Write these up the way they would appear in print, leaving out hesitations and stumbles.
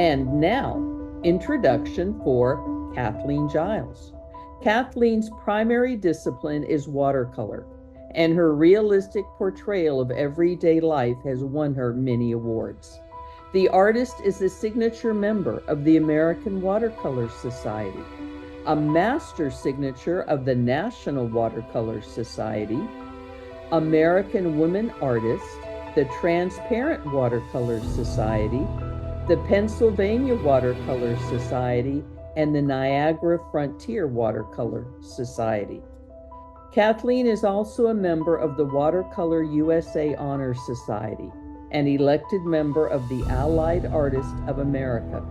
And now, introduction for Kathleen Giles. Kathleen's primary discipline is watercolor, and her realistic portrayal of everyday life has won her many awards. The artist is a signature member of the American Watercolor Society, a master signature of the National Watercolor Society, American Women Artist, the Transparent Watercolor Society, the Pennsylvania Watercolor Society, and the Niagara Frontier Watercolor Society. Kathleen is also a member of the Watercolor USA Honor Society, an elected member of the Allied Artists of America,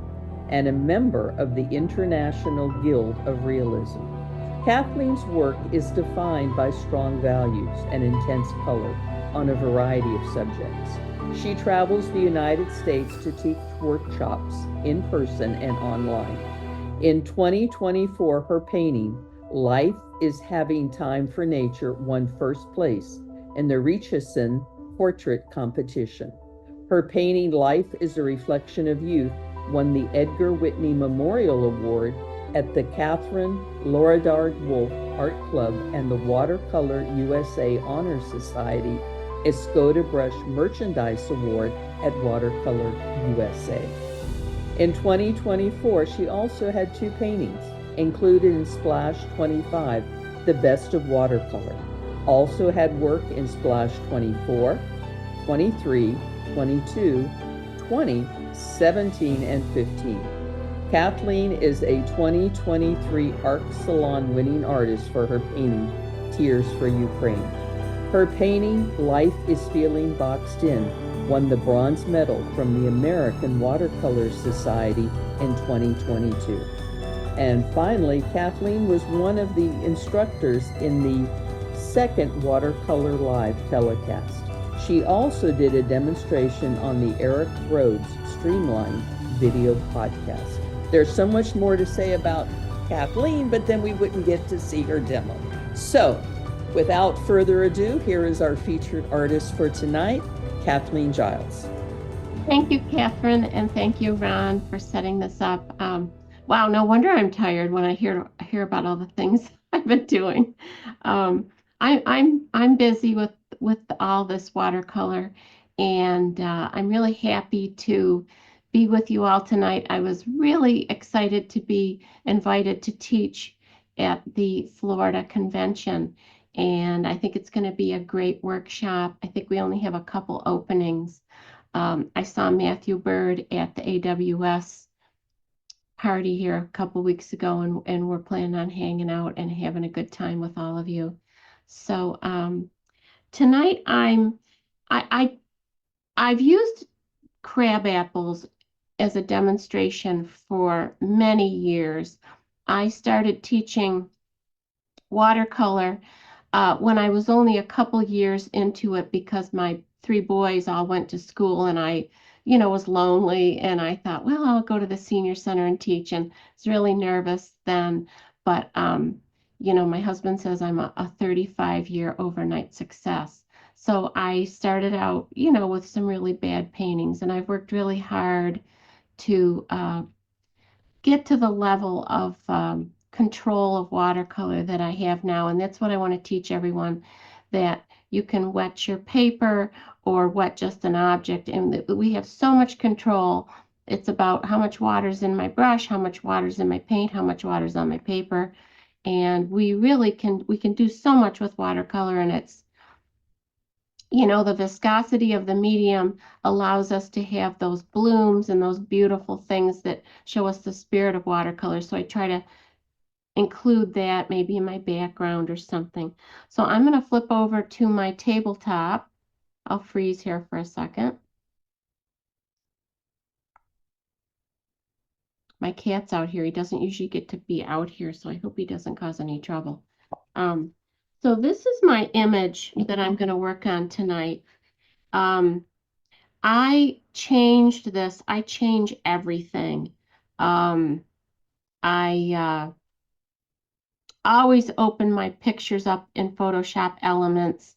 and a member of the International Guild of Realism. Kathleen's work is defined by strong values and intense color on a variety of subjects. She travels the United States to teach workshops in person and online. In 2024, her painting, Life is Having Time for Nature, won first place in the Richardson Portrait Competition. Her painting, Life is a Reflection of Youth, won the Edgar Whitney Memorial Award at the Catherine Lorillard Wolfe Art Club and the Watercolor USA Honor Society Escoda Brush Merchandise Award at Watercolor USA. In 2024, she also had 2 paintings included in Splash 25, The Best of Watercolor. Also had work in Splash 24, 23, 22, 20, 17, and 15. Kathleen is a 2023 Art Salon winning artist for her painting, Tears for Ukraine. Her painting, Life is Feeling Boxed In, won the bronze medal from the American Watercolor Society in 2022. And finally, Kathleen was one of the instructors in the second Watercolor Live telecast. She also did a demonstration on the Eric Rhodes Streamlined video podcast. There's so much more to say about Kathleen, but then we wouldn't get to see her demo. So, without further ado, here is our featured artist for tonight, Kathleen Giles. Thank you, Catherine, and thank you, Ron, for setting this up. Wow, no wonder I'm tired when I hear about all the things I've been doing. I'm busy with all this watercolor, and I'm really happy to be with you all tonight. I was really excited to be invited to teach at the Florida Convention, and I think it's going to be a great workshop. I think we only have a couple openings. I saw Matthew Bird at the AWS party here a couple weeks ago, and we're planning on hanging out and having a good time with all of you. So tonight I've used crab apples as a demonstration for many years. I started teaching watercolor when I was only a couple years into it because my 3 boys all went to school and I was lonely, and I thought, well, I'll go to the senior center and teach, and I was really nervous then. But, my husband says I'm a 35-year overnight success. So I started out, with some really bad paintings, and I've worked really hard to get to the level of control of watercolor that I have now. And that's what I want to teach everyone, that you can wet your paper or wet just an object, and we have so much control. It's about how much water's in my brush, how much water's in my paint, how much water's on my paper. And we can do so much with watercolor, and it's, the viscosity of the medium allows us to have those blooms and those beautiful things that show us the spirit of watercolor. So I try to include that maybe in my background or something. So I'm going to flip over to my tabletop. I'll freeze here for a second. My cat's out here. He doesn't usually get to be out here, so I hope he doesn't cause any trouble. So this is my image that I'm going to work on tonight. I changed this. I change everything. I always open my pictures up in Photoshop Elements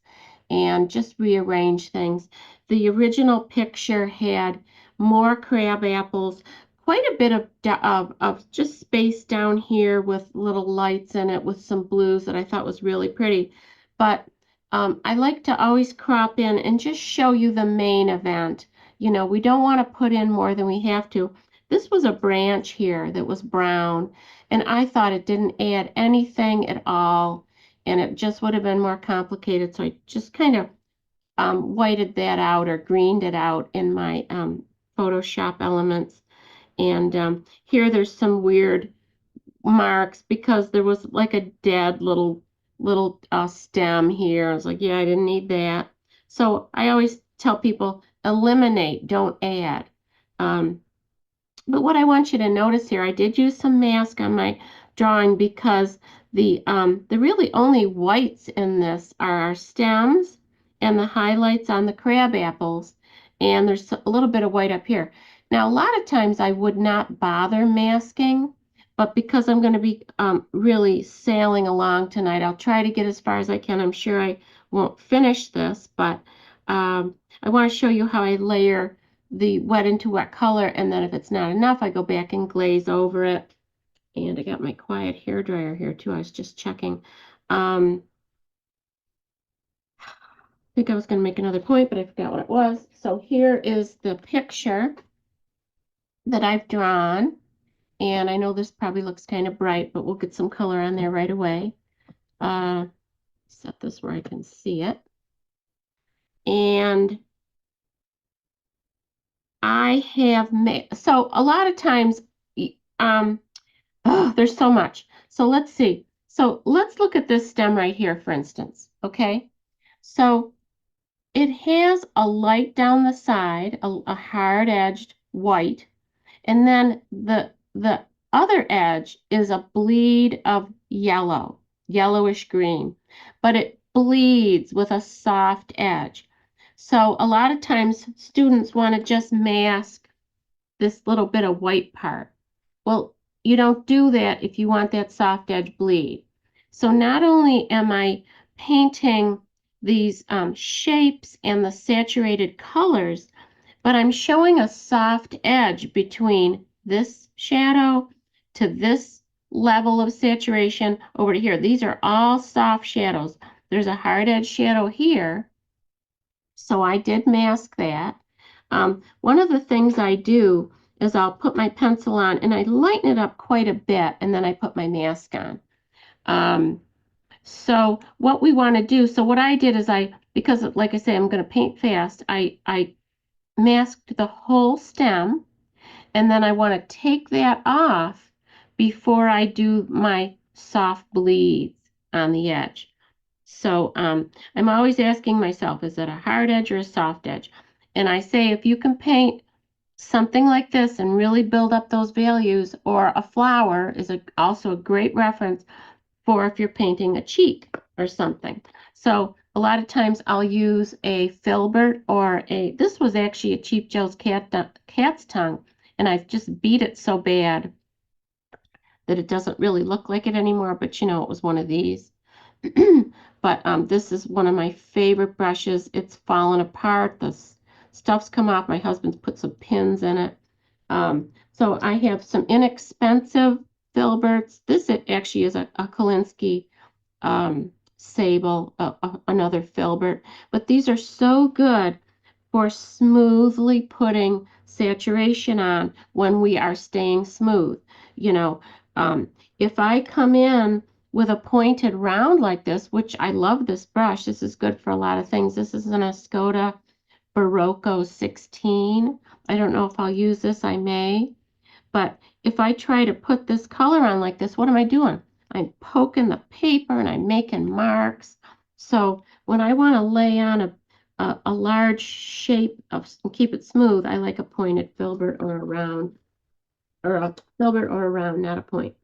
and just rearrange things. The original picture had more crab apples quite a bit of just space down here with little lights in it with some blues that I thought was really pretty. But I like to always crop in and just show you the main event. You know, we don't want to put in more than we have to. This was a branch here that was brown, and I thought it didn't add anything at all, and it just would have been more complicated. So I just kind of whited that out or greened it out in my Photoshop elements. And here there's some weird marks because there was like a dead little stem here. I was like, yeah, I didn't need that. So I always tell people eliminate, don't add. Um, but what I want you to notice here, I did use some mask on my drawing because the really only whites in this are our stems and the highlights on the crab apples, and there's a little bit of white up here. Now, a lot of times I would not bother masking, but because I'm going to be really sailing along tonight, I'll try to get as far as I can. I'm sure I won't finish this, but I want to show you how I layer the wet into wet color, and then if it's not enough, I go back and glaze over it. And I got my quiet hair dryer here too. I was just checking. I think I was going to make another point, but I forgot what it was. So here is the picture that I've drawn. And I know this probably looks kind of bright, but we'll get some color on there right away. Set this where I can see it. And I have made, so a lot of times, oh, there's so much. So let's see. So let's look at this stem right here, for instance, okay? So it has a light down the side, a hard-edged white, and then the other edge is a bleed of yellow, yellowish green, but it bleeds with a soft edge. So a lot of times students want to just mask this little bit of white part. Well, you don't do that if you want that soft edge bleed. So not only am I painting these shapes and the saturated colors, but I'm showing a soft edge between this shadow to this level of saturation over to here. These are all soft shadows. There's a hard edge shadow here, so I did mask that. One of the things I do is I'll put my pencil on and I lighten it up quite a bit, and then I put my mask on. So what we want to do, so what I did is because like I say, I'm going to paint fast, I masked the whole stem, and then I want to take that off before I do my soft bleeds on the edge. So I'm always asking myself, is it a hard edge or a soft edge? And I say, if you can paint something like this and really build up those values, or a flower is also a great reference for if you're painting a cheek or something. So a lot of times I'll use a filbert or this was actually a Cheap Joe's cat's tongue, and I've just beat it so bad that it doesn't really look like it anymore, but you know, it was one of these. But this is one of my favorite brushes. It's fallen apart. The stuff's come off. My husband's put some pins in it. So I have some inexpensive filberts. This actually is a Kolinsky sable, another filbert. But these are so good for smoothly putting saturation on when we are staying smooth. You know, if I come in with a pointed round like this, which I love this brush, this is good for a lot of things. This is an Escoda Barocco 16. I don't know if I'll use this, I may. But if I try to put this color on like this, what am I doing? I'm poking the paper and I'm making marks. So when I want to lay on a large shape of keep it smooth, I like a pointed filbert or a round, or a filbert or a round, not a point.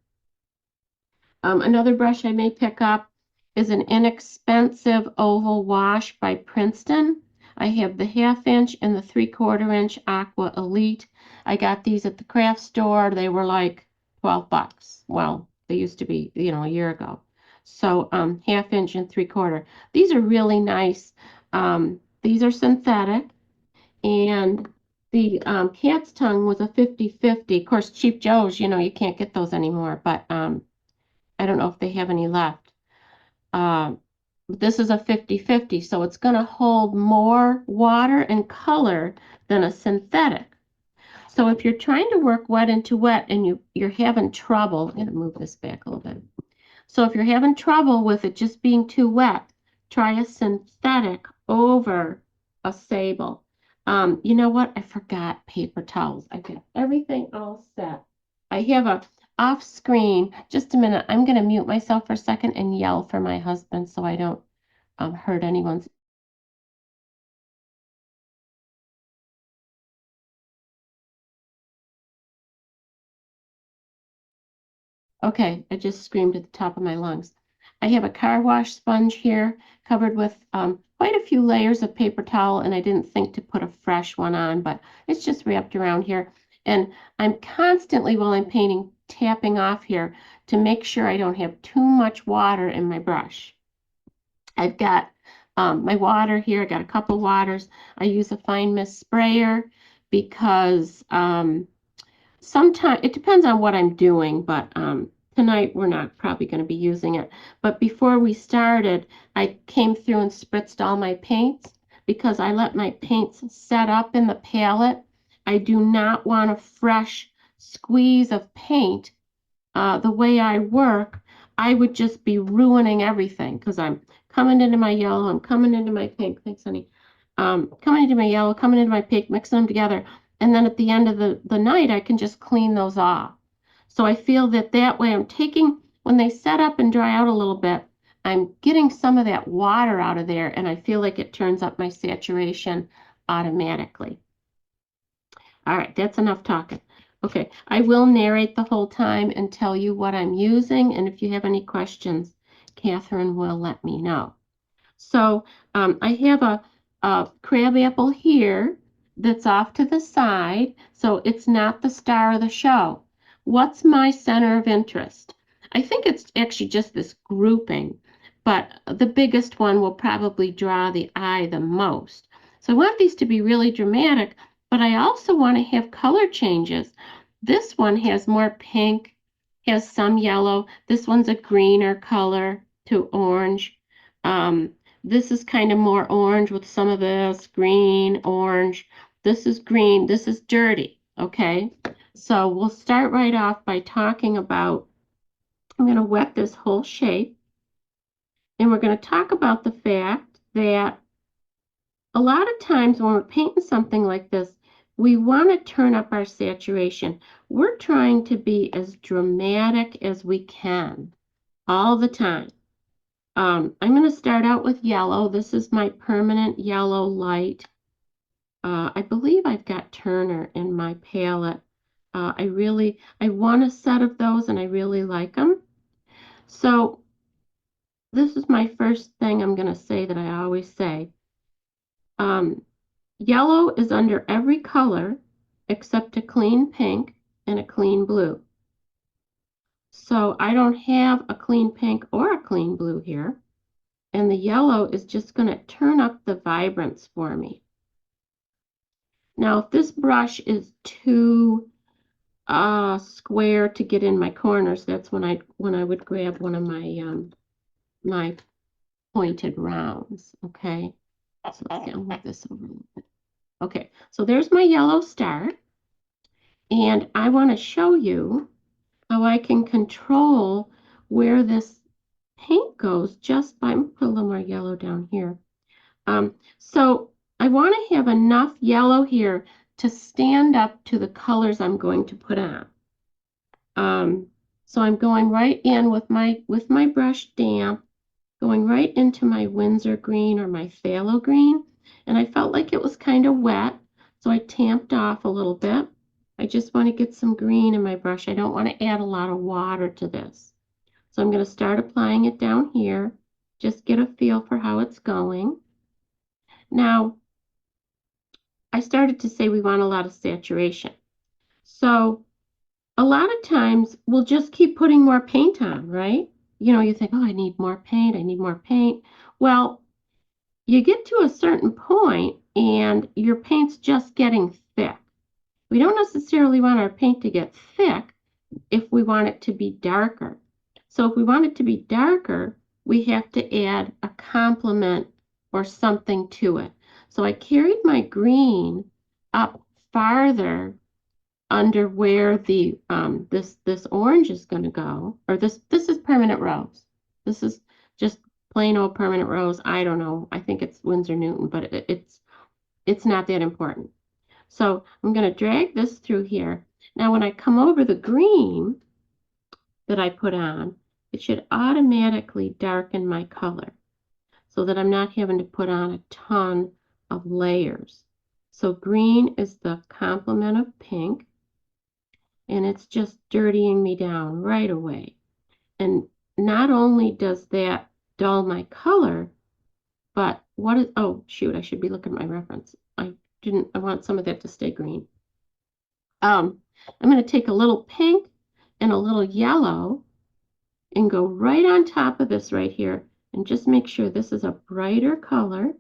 Another brush I may pick up is an inexpensive oval wash by Princeton. I have the 1/2 inch and the 3/4 inch Aqua Elite. I got these at the craft store. They were like 12 bucks. Well, they used to be, you know, a year ago. So 1/2 inch and 3/4. These are really nice. These are synthetic, and The cat's tongue was a 50-50. Of course, Cheap Joe's, you can't get those anymore, but I don't know if they have any left. This is a 50-50, so it's going to hold more water and color than a synthetic. So if you're trying to work wet into wet and you're having trouble, I'm going to move this back a little bit. So if you're having trouble with it just being too wet, try a synthetic over a sable. You know what? I forgot paper towels. I got everything all set. I have a off screen. Just a minute. I'm going to mute myself for a second and yell for my husband so I don't hurt anyone's. Okay, I just screamed at the top of my lungs. I have a car wash sponge here covered with quite a few layers of paper towel, and I didn't think to put a fresh one on, but it's just wrapped around here. And I'm constantly, while I'm painting, tapping off here to make sure I don't have too much water in my brush. I've got my water here. I got a couple waters. I use a fine mist sprayer because sometimes it depends on what I'm doing, but tonight we're not probably going to be using it. But before we started, I came through and spritzed all my paints because I let my paints set up in the palette. I do not want a fresh squeeze of paint. The way I work, I would just be ruining everything because I'm coming into my yellow, I'm coming into my pink, thanks honey, coming into my yellow, coming into my pink, mixing them together. And then at the end of the night, I can just clean those off. So I feel that way I'm taking, when they set up and dry out a little bit, I'm getting some of that water out of there, and I feel like it turns up my saturation automatically. All right, that's enough talking. Okay, I will narrate the whole time and tell you what I'm using, and if you have any questions, Catherine will let me know. So I have a crab apple here that's off to the side, so it's not the star of the show. What's my center of interest? I think it's actually just this grouping, but the biggest one will probably draw the eye the most. So I want these to be really dramatic, but I also want to have color changes. This one has more pink, has some yellow. This one's a greener color to orange. This is kind of more orange with some of this green, orange. This is green. This is dirty. Okay. So we'll start right off by talking about, I'm going to wet this whole shape. And we're going to talk about the fact that a lot of times when we're painting something like this, we want to turn up our saturation. We're trying to be as dramatic as we can all the time. I'm going to start out with yellow. This is my permanent yellow light. I believe I've got Turner in my palette. I want a set of those and I really like them. So this is my first thing I'm going to say that I always say. Yellow is under every color except a clean pink and a clean blue. So I don't have a clean pink or a clean blue here. And the yellow is just going to turn up the vibrance for me. Now, if this brush is too square to get in my corners, that's when I would grab one of my my pointed rounds. Okay, so I'll move this over a little bit. Okay, so there's my yellow star, and I want to show you how I can control where this paint goes just by, I'm gonna put a little more yellow down here. So I want to have enough yellow here to stand up to the colors I'm going to put on. So I'm going right in with my brush damp, going right into my Windsor green or my phthalo green, and I felt like it was kind of wet, so I tamped off a little bit. I just want to get some green in my brush. I don't want to add a lot of water to this. So I'm going to start applying it down here, just get a feel for how it's going. Now, I started to say we want a lot of saturation. So a lot of times we'll just keep putting more paint on, right? You think, oh, I need more paint, I need more paint. Well, you get to a certain point and your paint's just getting thick. We don't necessarily want our paint to get thick if we want it to be darker. So if we want it to be darker, we have to add a complement or something to it. So I carried my green up farther under where the this orange is going to go, or this is permanent rose. This is just plain old permanent rose. I don't know. I think it's Winsor Newton, but it's not that important. So I'm going to drag this through here. Now when I come over the green that I put on, it should automatically darken my color so that I'm not having to put on a ton of layers. So green is the complement of pink, and it's just dirtying me down right away. And not only does that dull my color, but what is, oh shoot, I should be looking at my reference. I want some of that to stay green. I'm going to take a little pink and a little yellow and go right on top of this right here and just make sure this is a brighter color.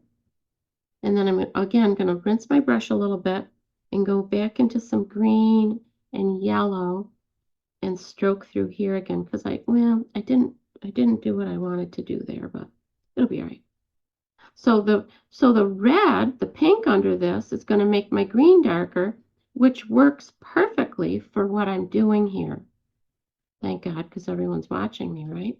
And then I'm again going to rinse my brush a little bit and go back into some green and yellow and stroke through here again because I didn't do what I wanted to do there, but it'll be all right. So the red, the pink under this is going to make my green darker, which works perfectly for what I'm doing here. Thank God, because everyone's watching me, right?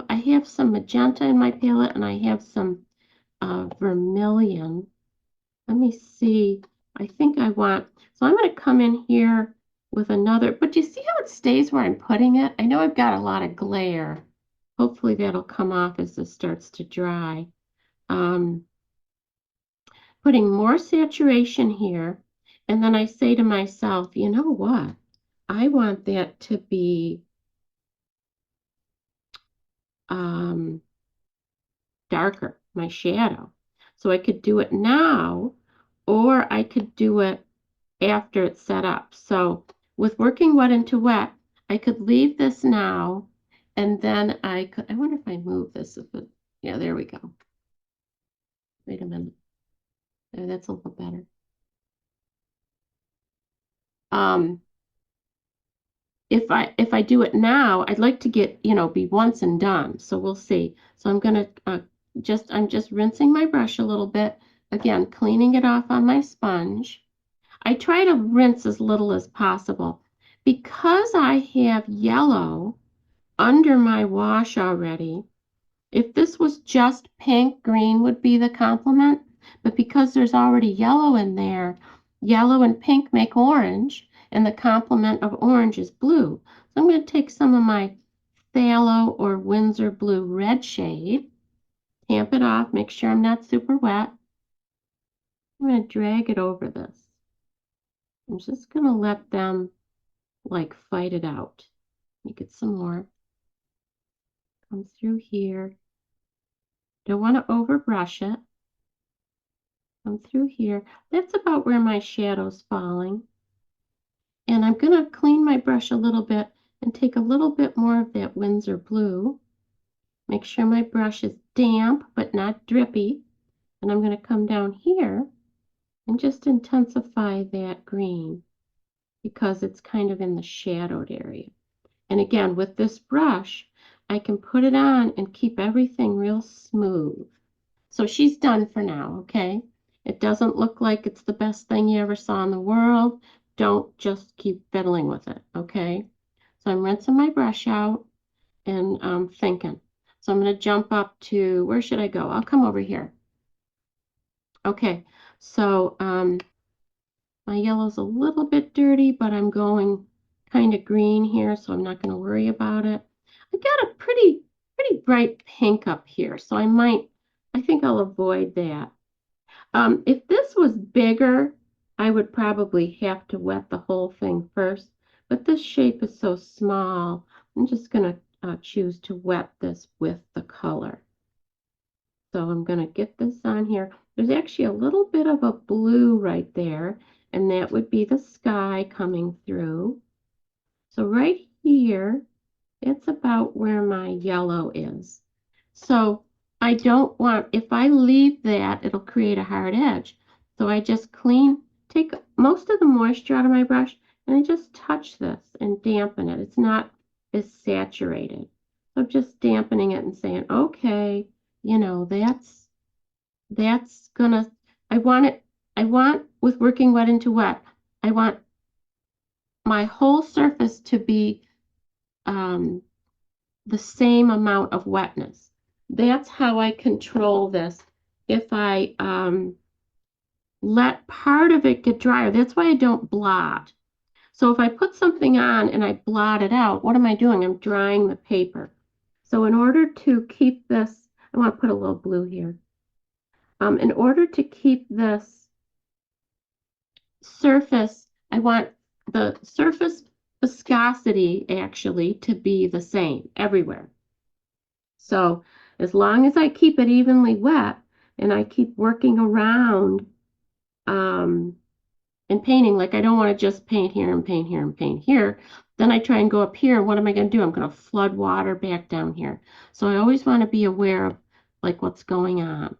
I have some magenta in my palette, and I have some vermilion. Let me see. I think I want, so I'm going to come in here with another, but do you see how it stays where I'm putting it? I know I've got a lot of glare. Hopefully that'll come off as this starts to dry. Putting more saturation here, and then I say to myself, you know what? I want that to be darker, my shadow. So I could do it now, or I could do it after it's set up. So with working wet into wet, I could leave this now, and then I wonder if I move this, yeah, there we go. Wait a minute. There, that's a little better. If I do it now, I'd like to get, be once and done. So we'll see. So I'm going to I'm just rinsing my brush a little bit. Again, cleaning it off on my sponge. I try to rinse as little as possible. Because I have yellow under my wash already, if this was just pink, green would be the complement. But because there's already yellow in there, yellow and pink make orange, and the complement of orange is blue. So I'm going to take some of my phthalo or Winsor blue red shade, tamp it off, make sure I'm not super wet. I'm going to drag it over this. I'm just going to let them like fight it out. Make it some more. Come through here. Don't want to overbrush it. Come through here. That's about where my shadow's falling. And I'm going to clean my brush a little bit and take a little bit more of that Winsor blue. Make sure my brush is damp but not drippy. And I'm going to come down here and just intensify that green because it's kind of in the shadowed area. And again, with this brush, I can put it on and keep everything real smooth. So she's done for now, okay? It doesn't look like it's the best thing you ever saw in the world. Don't just keep fiddling with it, okay? So I'm rinsing my brush out and I'm thinking. So I'm going to jump up to, where should I go? I'll come over here. Okay, so my yellow's a little bit dirty, but I'm going kind of green here, so I'm not going to worry about it. I got a pretty bright pink up here, so I think I'll avoid that. If this was bigger, I would probably have to wet the whole thing first, but this shape is so small, I'm just going to choose to wet this with the color. So I'm going to get this on here. There's actually a little bit of a blue right there, and that would be the sky coming through. So right here, it's about where my yellow is. So I don't want, if I leave that, it'll create a hard edge. So I just take most of the moisture out of my brush and I just touch this and dampen it. It's not as saturated. So I'm just dampening it and saying, okay, you know, that's gonna, I want with working wet into wet, I want my whole surface to be the same amount of wetness. That's how I control this. If I let part of it get drier, that's why I don't blot. So if I put something on and I blot it out, what am I doing? I'm drying the paper. So in order to keep this, I want to put a little blue here. In order to keep this surface, I want the surface viscosity actually to be the same everywhere. So as long as I keep it evenly wet and I keep working around and painting, like I don't want to just paint here and paint here and paint here. Then I try and go up here. What am I going to do? I'm going to flood water back down here. So I always want to be aware of like what's going on.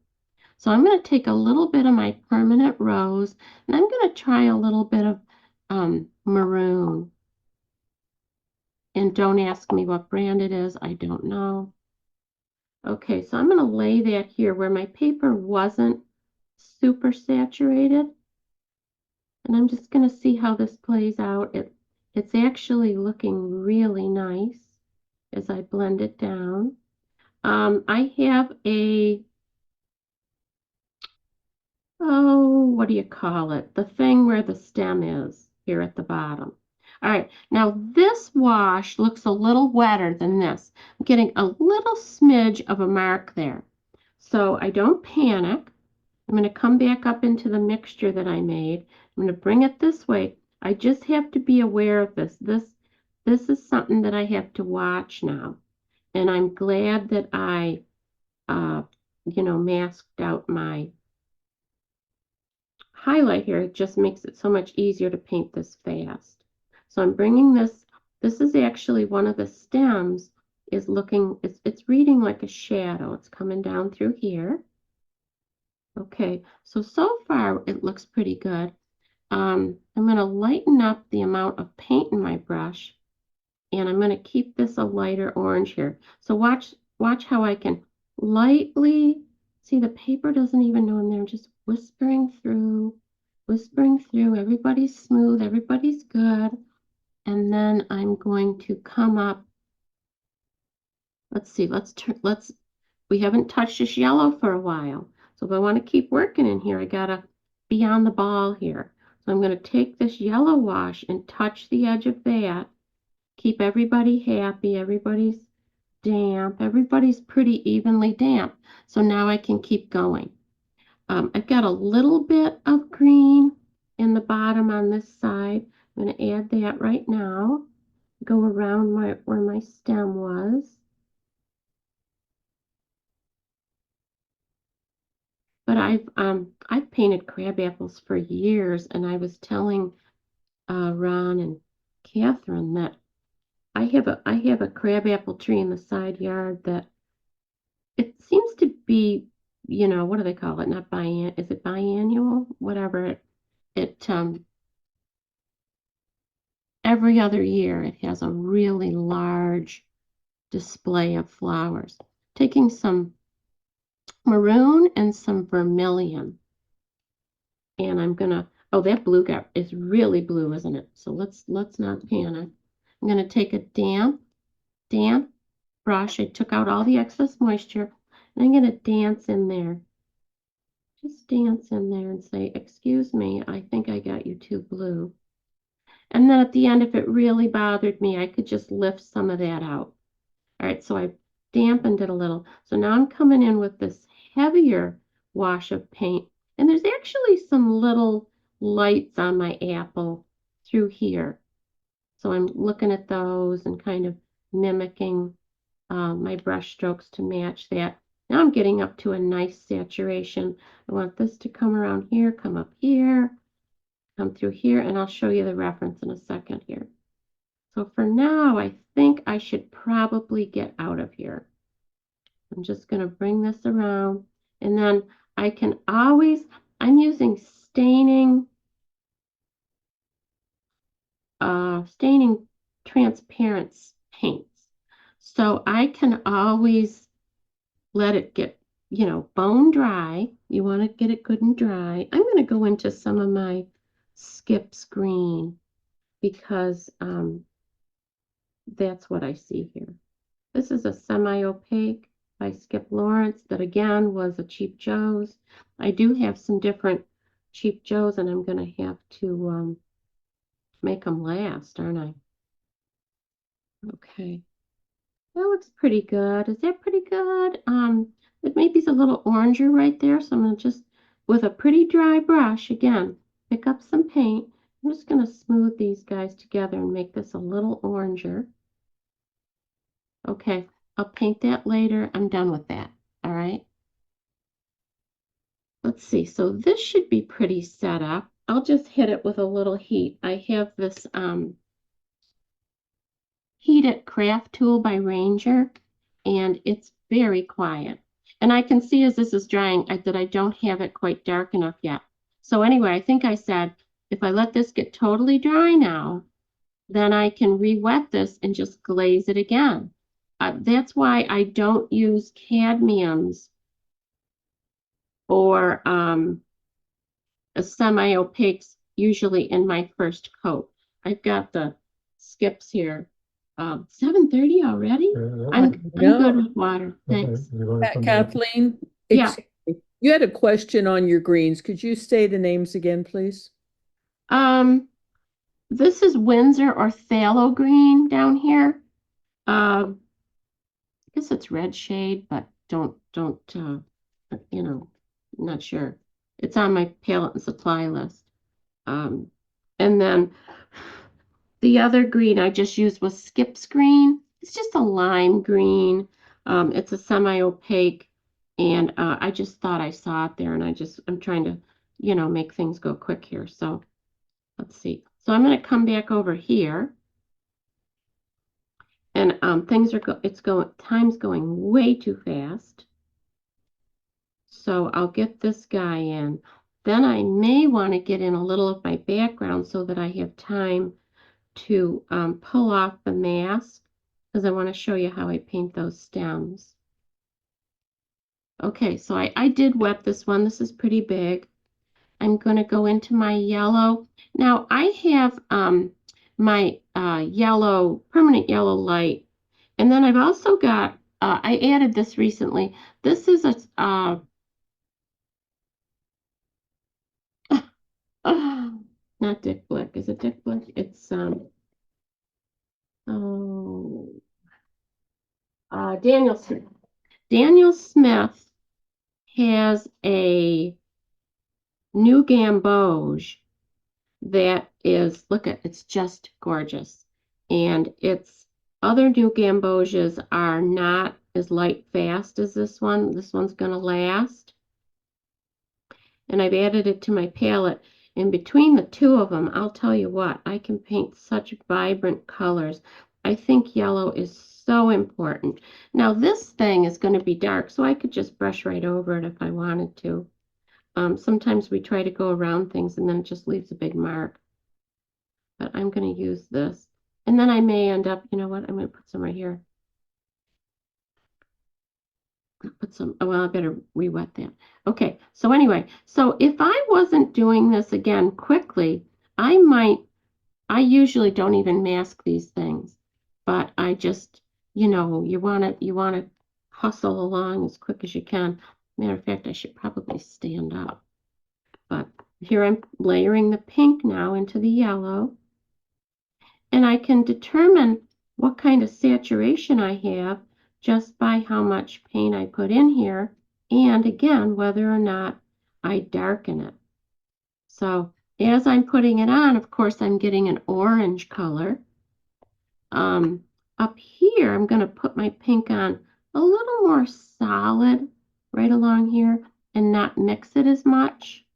So I'm going to take a little bit of my permanent rose and I'm going to try a little bit of maroon. And don't ask me what brand it is. I don't know. Okay, so I'm going to lay that here where my paper wasn't super saturated. And I'm just going to see how this plays out. It's actually looking really nice as I blend it down. I have what do you call it? The thing where the stem is here at the bottom. All right, now this wash looks a little wetter than this. I'm getting a little smidge of a mark there. So I don't panic. I'm going to come back up into the mixture that I made. I'm going to bring it this way. I just have to be aware of this. This is something that I have to watch now. And I'm glad that I, masked out my highlight here. It just makes it so much easier to paint this fast. So I'm bringing this is actually one of the stems is looking, it's reading like a shadow. It's coming down through here. Okay, so far it looks pretty good. I'm going to lighten up the amount of paint in my brush, and I'm going to keep this a lighter orange here. So watch how I can lightly, see the paper doesn't even know I'm there, just whispering through, everybody's smooth, everybody's good. And then I'm going to come up, let's see, we haven't touched this yellow for a while. So if I want to keep working in here, I gotta be on the ball here. So I'm going to take this yellow wash and touch the edge of that. Keep everybody happy. Everybody's damp. Everybody's pretty evenly damp. So now I can keep going. I've got a little bit of green in the bottom on this side. I'm going to add that right now. Go around where my stem was. But I've painted crab apples for years, and I was telling Ron and Catherine that I have a crab apple tree in the side yard that it seems to be, what do they call it? Not is it biannual? Whatever. It every other year it has a really large display of flowers. Taking some maroon and some vermilion. And I'm gonna, oh, that blue is really blue, isn't it? So let's not panic. I'm gonna take a damp brush. I took out all the excess moisture, and I'm gonna dance in there. Just dance in there and say, excuse me, I think I got you too blue. And then at the end, if it really bothered me, I could just lift some of that out. All right, so I dampened it a little. So now I'm coming in with this heavier wash of paint. And there's actually some little lights on my apple through here. So I'm looking at those and kind of mimicking my brush strokes to match that. Now I'm getting up to a nice saturation. I want this to come around here, come up here, come through here, and I'll show you the reference in a second here. So for now, I think I should probably get out of here. I'm just going to bring this around, and then I can always, I'm using staining transparent paints. So I can always let it get, bone dry. You want to get it good and dry. I'm going to go into some of my Skips green because that's what I see here. This is a semi-opaque by Skip Lawrence that again was a Cheap Joe's. I do have some different Cheap Joe's and I'm going to have to make them last, aren't I? Okay. That looks pretty good. Is that pretty good? It maybe is a little oranger right there, so I'm going to just, with a pretty dry brush, again, pick up some paint. I'm just going to smooth these guys together and make this a little oranger. Okay, I'll paint that later. I'm done with that. All right. Let's see. So this should be pretty set up. I'll just hit it with a little heat. I have this Heat It craft tool by Ranger, and it's very quiet. And I can see as this is drying that I don't have it quite dark enough yet. So anyway, I think I said, if I let this get totally dry now, then I can re-wet this and just glaze it again. That's why I don't use cadmiums or semi-opaques usually in my first coat. I've got the Skips here. 7:30 already? I'm good with water. Thanks. Kathleen, Yeah. You had a question on your greens. Could you say the names again, please? This is Windsor or phthalo green down here. I guess it's red shade, but don't not sure. It's on my palette and supply list. And then the other green I just used was Skip's green. It's just a lime green. It's a semi-opaque, and I just thought I saw it there, and I'm trying to, make things go quick here. So let's see. So I'm going to come back over here, and time's going way too fast. So I'll get this guy in. Then I may want to get in a little of my background so that I have time to pull off the mask because I want to show you how I paint those stems. Okay, so I did wet this one. This is pretty big. I'm going to go into my yellow. Now I have my yellow, permanent yellow light. And then I've also got, I added this recently. This is a, not Dick Blick. Is it Dick Blick? It's, Daniel Smith. Daniel Smith has a new gamboge that is, look at, it's just gorgeous. And its other new gamboges are not as light fast as this one. This one's going to last. And I've added it to my palette. And between the two of them, I'll tell you what, I can paint such vibrant colors. I think yellow is so important. Now this thing is going to be dark, so I could just brush right over it if I wanted to. Sometimes we try to go around things and then it just leaves a big mark. But I'm going to use this. And then I may end up, you know what, I'm going to put some right here. Put some, oh, well, I better re-wet that. Okay, so anyway, so if I wasn't doing this again quickly, I usually don't even mask these things, but I just, you want to hustle along as quick as you can. Matter of fact, I should probably stand up. But here I'm layering the pink now into the yellow, and I can determine what kind of saturation I have just by how much paint I put in here, and again, whether or not I darken it. So as I'm putting it on, of course, I'm getting an orange color. Up here, I'm going to put my pink on a little more solid right along here and not mix it as much.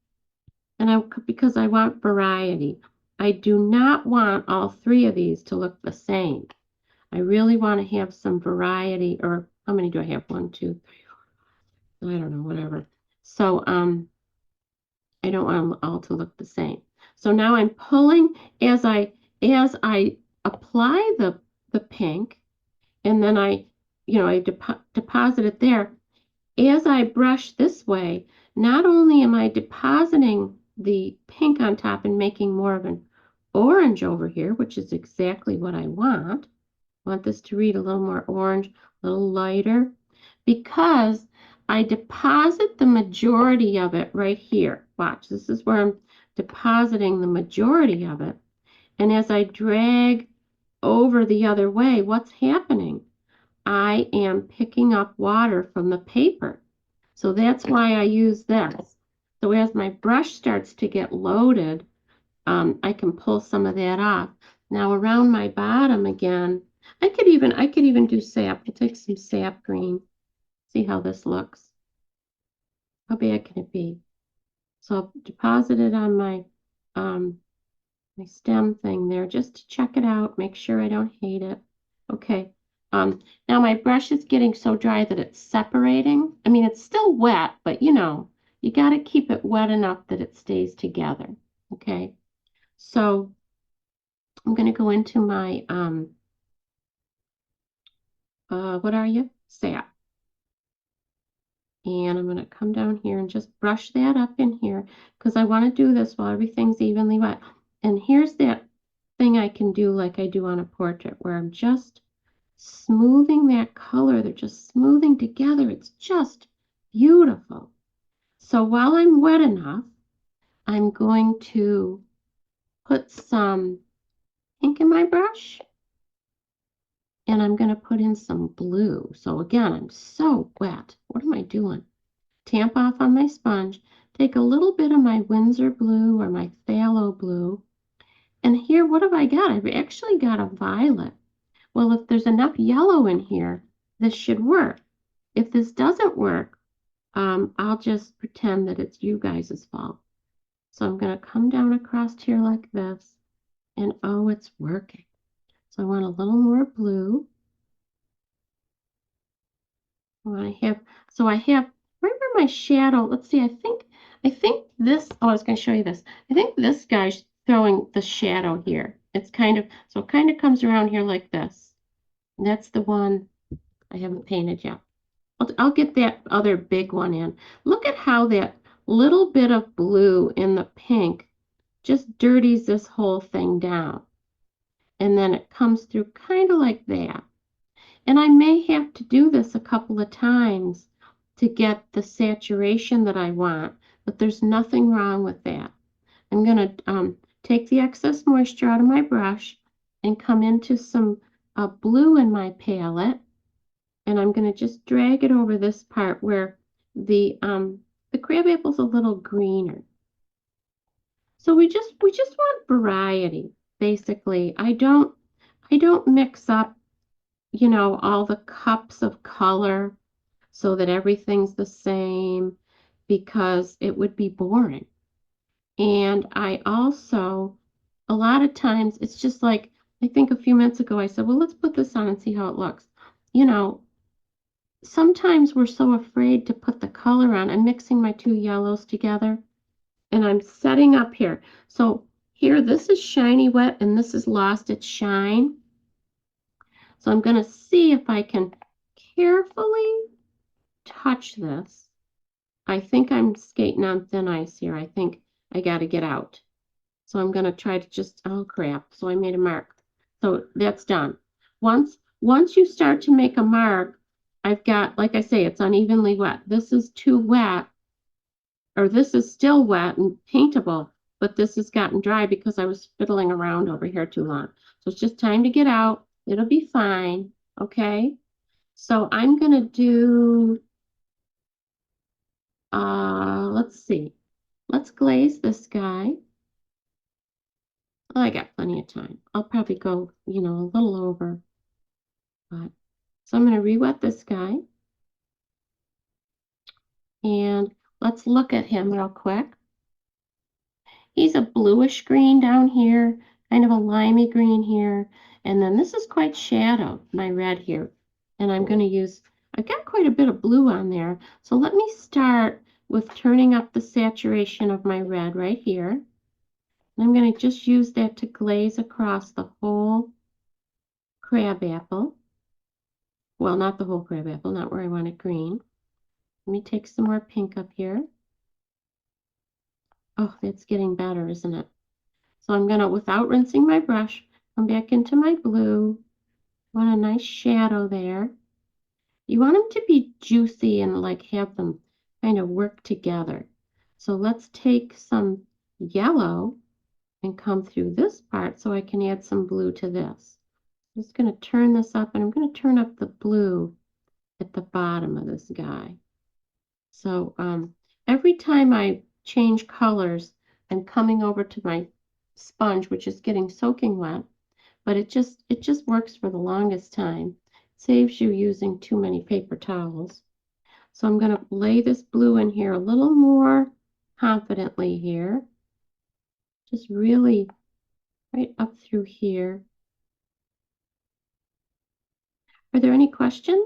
And because I want variety. I do not want all three of these to look the same. I really want to have some variety, or how many do I have? 1, 2, 3, 4, I don't know, whatever. So I don't want them all to look the same. So now I'm pulling as I apply the pink, and then I deposit it there. As I brush this way, not only am I depositing the pink on top and making more of an orange over here, which is exactly what I want. I want this to read a little more orange, a little lighter, because I deposit the majority of it right here. Watch, this is where I'm depositing the majority of it. And as I drag over the other way, what's happening? I am picking up water from the paper. So that's why I use this. So as my brush starts to get loaded, I can pull some of that off. Now around my bottom again, I could even do sap. I'll take some sap green. See how this looks. How bad can it be? So I'll deposit it on my my stem thing there just to check it out, make sure I don't hate it. Okay. Now my brush is getting so dry that it's separating. I mean, it's still wet, but you got to keep it wet enough that it stays together. Okay. So I'm going to go into my, what are you? Sap. And I'm going to come down here and just brush that up in here because I want to do this while everything's evenly wet. And here's that thing I can do like I do on a portrait where I'm just smoothing that color. They're just smoothing together. It's just beautiful. So while I'm wet enough, I'm going to put some ink in my brush and I'm going to put in some blue. So again, I'm so wet. What am I doing? Tamp off on my sponge, take a little bit of my Winsor blue or my phthalo blue. And here, what have I got? I've actually got a violet. Well, if there's enough yellow in here, this should work. If this doesn't work, I'll just pretend that it's you guys' fault. So I'm going to come down across here like this, and oh, it's working. So I want a little more blue. I have, remember my shadow, let's see, I think this, oh, I was going to show you this. I think this guy's throwing the shadow here. It's kind of, so it kind of comes around here like this. And that's the one I haven't painted yet. I'll get that other big one in. Look at how that little bit of blue in the pink just dirties this whole thing down. And then it comes through kind of like that. And I may have to do this a couple of times to get the saturation that I want, but there's nothing wrong with that. I'm going to take the excess moisture out of my brush and come into some blue in my palette. And I'm going to just drag it over this part where the crabapple's a little greener. So we just want variety, basically. I don't mix up, all the cups of color so that everything's the same because it would be boring. And I also, a lot of times, it's just like, I think a few minutes ago I said, well, let's put this on and see how it looks. Sometimes we're so afraid to put the color on. I'm mixing my two yellows together and I'm setting up here. So here, this is shiny wet and this is lost its shine. So I'm going to see if I can carefully touch this. I think I'm skating on thin ice here. I think I got to get out. So I'm going to try to just, oh crap. So I made a mark. So that's done. Once you start to make a mark, I've got, like I say, it's unevenly wet. This is too wet, or this is still wet and paintable, but this has gotten dry because I was fiddling around over here too long. So it's just time to get out. It'll be fine. Okay. So I'm going to do, let's see. Let's glaze this guy. Oh, I got plenty of time. I'll probably go, a little over. But, so I'm going to re-wet this guy. And let's look at him real quick. He's a bluish green down here, kind of a limey green here. And then this is quite shadowed, my red here. And I'm going to use, I've got quite a bit of blue on there. So let me start with turning up the saturation of my red right here. And I'm going to just use that to glaze across the whole crab apple. Well, not the whole crab apple, not where I want it green. Let me take some more pink up here. Oh, that's getting better, isn't it? So I'm going to, without rinsing my brush, come back into my blue. Want a nice shadow there. You want them to be juicy and like have them kind of work together. So let's take some yellow and come through this part so I can add some blue to this. I'm just going to turn this up, and I'm going to turn up the blue at the bottom of this guy. So every time I change colors, I'm coming over to my sponge, which is getting soaking wet, but it just works for the longest time. Saves you using too many paper towels. So I'm going to lay this blue in here a little more confidently here. Just really right up through here. Are there any questions?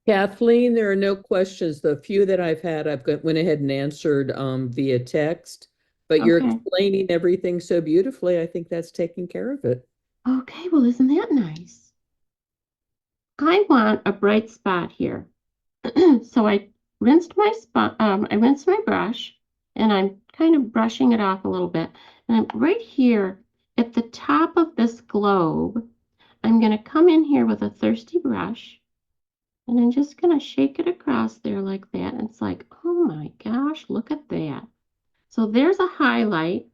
Kathleen, there are no questions. The few that I've had, went ahead and answered via text, but you're Okay. explaining everything so beautifully. I think that's taking care of it. Okay, well, isn't that nice? I want a bright spot here. So I rinsed my brush, and I'm kind of brushing it off a little bit. And I'm right here at the top of this globe, I'm going to come in here with a thirsty brush, and I'm just going to shake it across there like that. And it's like, oh my gosh, look at that. So there's a highlight.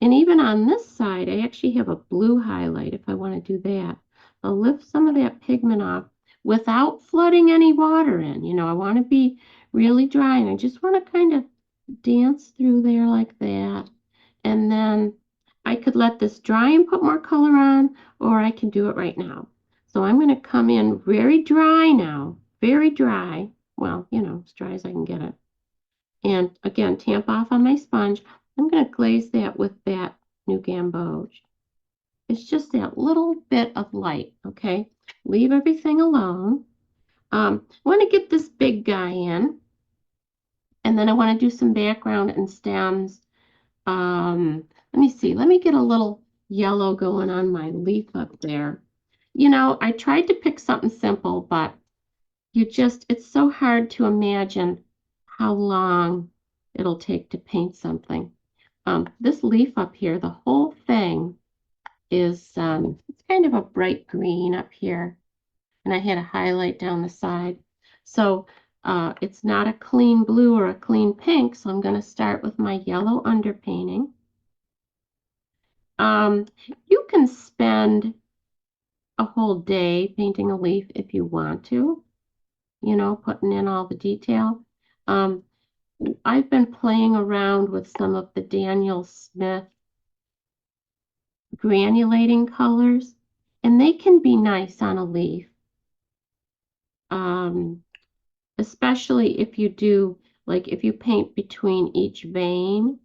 And even on this side, I actually have a blue highlight if I want to do that. I'll lift some of that pigment off without flooding any water in. You know, I want to be really dry, and I just want to kind of dance through there like that. And then I could let this dry and put more color on, or I can do it right now. So I'm going to come in very dry now, very dry. Well, you know, as dry as I can get it. And again, tamp off on my sponge. I'm going to glaze that with that new gamboge. It's just that little bit of light, okay? Leave everything alone. I want to get this big guy in, and then I want to do some background and stems. Let me see. Let me get a little yellow going on my leaf up there. You know, I tried to pick something simple, but it's so hard to imagine how long it'll take to paint something. This leaf up here, the whole thing is, it's kind of a bright green up here, and I had a highlight down the side. So it's not a clean blue or a clean pink, so I'm going to start with my yellow underpainting. You can spend a whole day painting a leaf if you want to, you know, putting in all the detail. I've been playing around with some of the Daniel Smith granulating colors, and they can be nice on a leaf, especially if you do, like if you paint between each vein,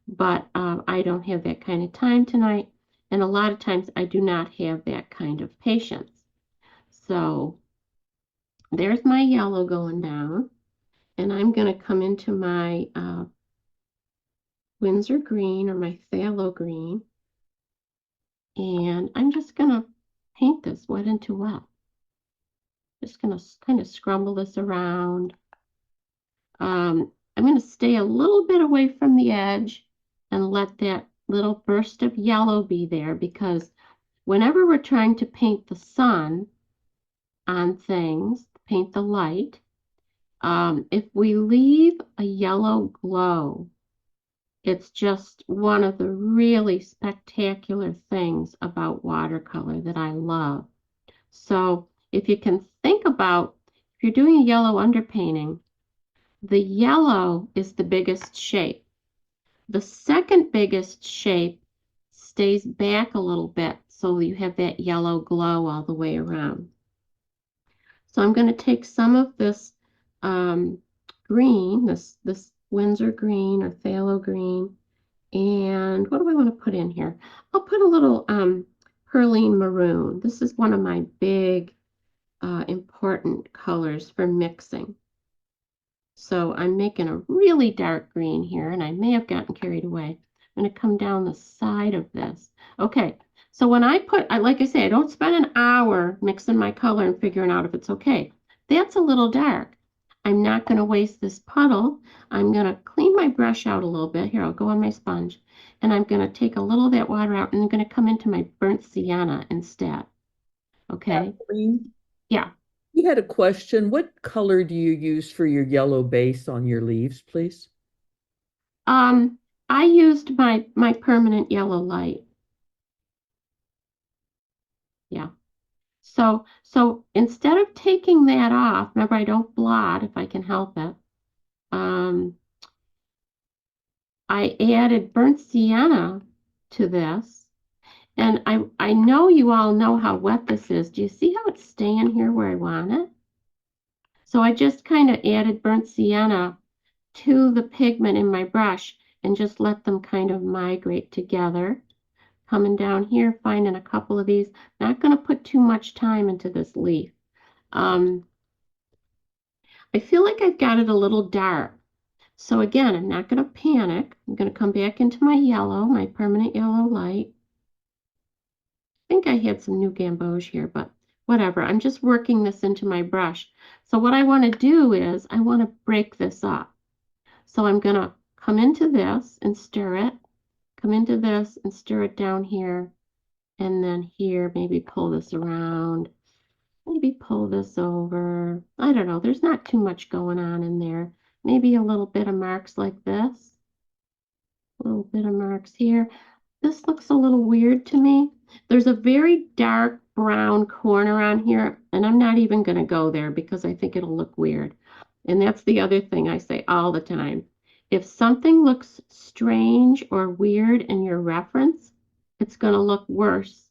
but I don't have that kind of time tonight, and a lot of times I do not have that kind of patience. So there's my yellow going down, and I'm going to come into my Winsor green or my phthalo green, and I'm just going to paint this wet into wet. Just going to kind of scrumble this around. I'm going to stay a little bit away from the edge and let that little burst of yellow be there, because whenever we're trying to paint the sun on things, paint the light, if we leave a yellow glow, it's just one of the really spectacular things about watercolor that I love. So if you can think about, if you're doing a yellow underpainting, the yellow is the biggest shape. The second biggest shape stays back a little bit so you have that yellow glow all the way around. So I'm going to take some of this green, this Winsor green or phthalo green, and what do I want to put in here? I'll put a little perline maroon. This is one of my big important colors for mixing. So I'm making a really dark green here, and I may have gotten carried away. I'm going to come down the side of this. Okay, so when like I say, I don't spend an hour mixing my color and figuring out if it's okay. That's a little dark. I'm not going to waste this puddle. I'm going to clean my brush out a little bit. Here, I'll go on my sponge. And I'm going to take a little of that water out, and I'm going to come into my burnt sienna instead. Okay? Kathleen, Yeah. you had a question. What color do you use for your yellow base on your leaves, please? Um, I used my permanent yellow light. Yeah. So instead of taking that off, remember I don't blot if I can help it. Um, I added burnt sienna to this, and I know you all know how wet this is. Do you see how it's staying here where I want it? So I just kind of added burnt sienna to the pigment in my brush and just let them kind of migrate together. Coming down here, finding a couple of these. Not going to put too much time into this leaf. I feel like I've got it a little dark. So again, I'm not going to panic. I'm going to come back into my yellow, my permanent yellow light. I think I had some new gamboge here, but whatever. I'm just working this into my brush. So what I want to do is I want to break this up. So I'm going to come into this and stir it, come into this and stir it down here, and then here, maybe pull this around, maybe pull this over. I don't know. There's not too much going on in there. Maybe a little bit of marks like this, a little bit of marks here. This looks a little weird to me. There's a very dark brown corner on here, and I'm not even going to go there because I think it'll look weird. And that's the other thing I say all the time. If something looks strange or weird in your reference, it's going to look worse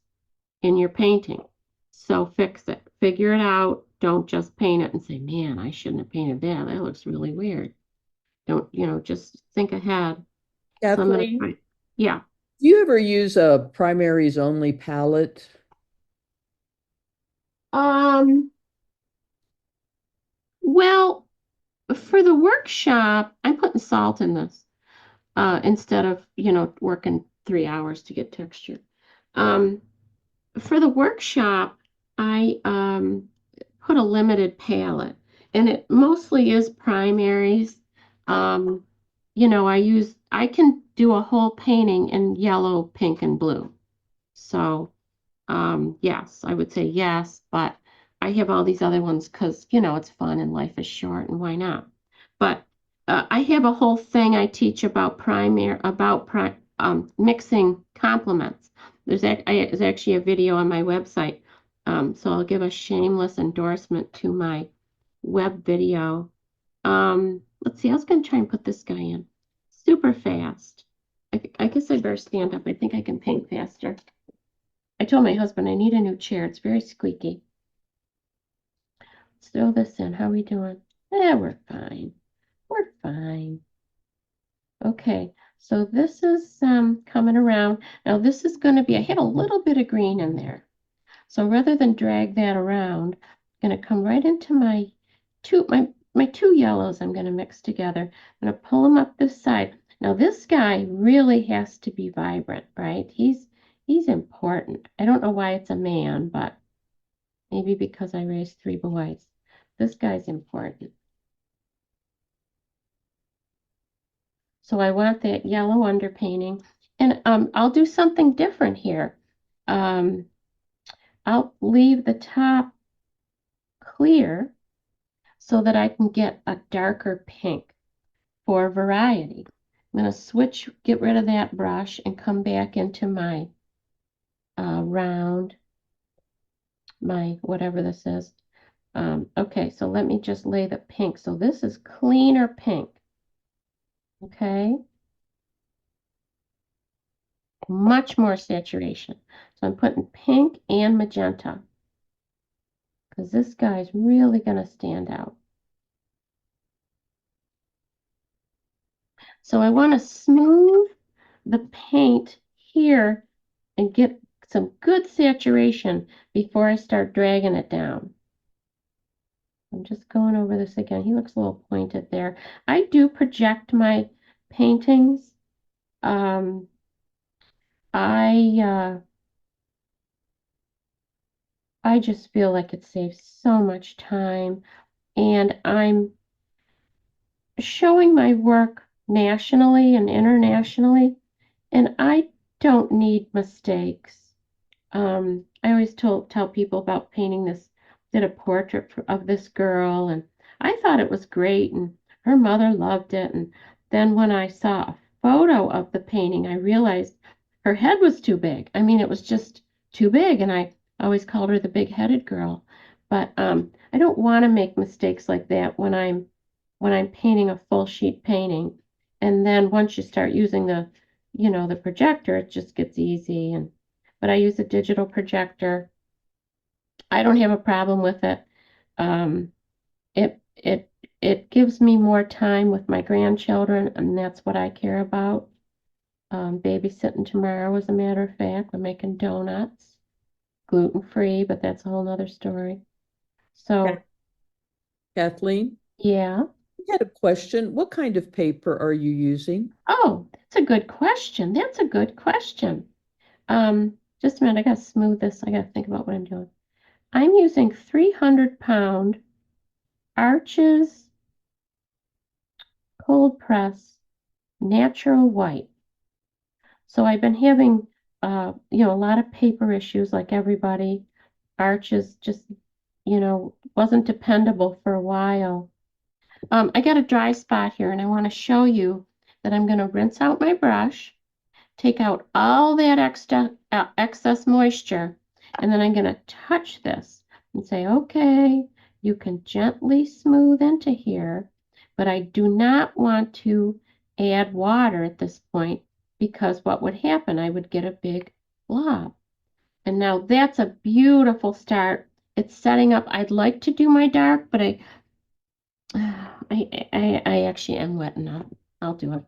in your painting. So fix it. Figure it out. Don't just paint it and say, man, I shouldn't have painted that. That looks really weird. Don't, just think ahead. So I'm going to Kathleen, try. Yeah. do you ever use a primaries only palette? Um, well, for the workshop, I'm putting salt in this instead of, working 3 hours to get texture. Um, for the workshop, I put a limited palette, and it mostly is primaries. Um, I can do a whole painting in yellow, pink, and blue. So yes, I would say yes, but I have all these other ones because, it's fun and life is short and why not? But I have a whole thing I teach about mixing complements. There's actually a video on my website. So I'll give a shameless endorsement to my web video. Let's see, I was going to try and put this guy in super fast. I guess I better stand up. I think I can paint faster. I told my husband I need a new chair. It's very squeaky. Let's throw this in. How are we doing? We're fine. We're fine. Okay, so this is coming around. Now this is going to be, I had a little bit of green in there. So rather than drag that around, I'm going to come right into my two yellows I'm going to mix together. I'm going to pull them up this side. Now this guy really has to be vibrant, right? He's important. I don't know why it's a man, but maybe because I raised 3 boys. This guy's important. So I want that yellow underpainting. And I'll do something different here. Um, I'll leave the top clear so that I can get a darker pink for variety. I'm going to get rid of that brush and come back into my round, my whatever this is. Okay, so let me just lay the pink. So this is cleaner pink. Okay, much more saturation. So I'm putting pink and magenta because this guy's really going to stand out. So I want to smooth the paint here and get some good saturation before I start dragging it down. I'm just going over this again. He looks a little pointed there. I do project my paintings. Um, I I just feel like it saves so much time, and I'm showing my work nationally and internationally, and I don't need mistakes. I always tell people about painting this, did a portrait of this girl, and I thought it was great, and her mother loved it. And then when I saw a photo of the painting, I realized her head was too big. I mean, it was just too big, and I always called her the big-headed girl. But I don't want to make mistakes like that when I'm painting a full sheet painting. And then once you start using the projector, it just gets easy. And but I use a digital projector. I don't have a problem with it. Um, it gives me more time with my grandchildren, and that's what I care about. Babysitting tomorrow, as a matter of fact. We're making donuts, gluten-free, but that's a whole nother story. So, Kathleen, yeah. I had a question. What kind of paper are you using? Oh, that's a good question. That's a good question. Just a minute, I gotta smooth this. I gotta think about what I'm doing. I'm using 300-pound Arches cold press natural white. So I've been having, a lot of paper issues like everybody. Arches just, wasn't dependable for a while. I got a dry spot here, and I want to show you that I'm going to rinse out my brush, take out all that excess moisture, and then I'm going to touch this and say, okay, you can gently smooth into here, but I do not want to add water at this point because what would happen, I would get a big blob. And now that's a beautiful start. It's setting up. I'd like to do my dark, but I actually am wet enough. I'll do it.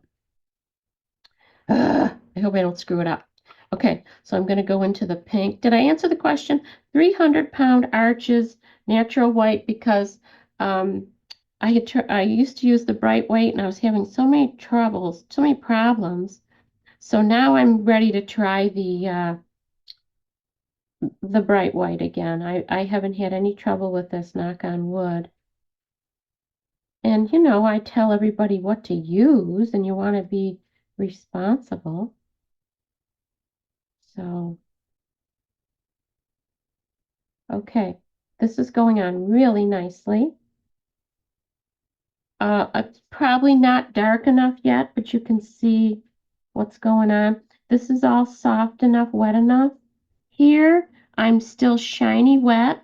I hope I don't screw it up. Okay, so I'm going to go into the pink. Did I answer the question? 300-pound Arches, natural white, because I used to use the bright white, and I was having so many troubles, so many problems. So now I'm ready to try the bright white again. I haven't had any trouble with this, knock on wood. And I tell everybody what to use, and you want to be responsible. So, okay, this is going on really nicely. It's probably not dark enough yet, but you can see what's going on. This is all soft enough, wet enough. Here, I'm still shiny wet,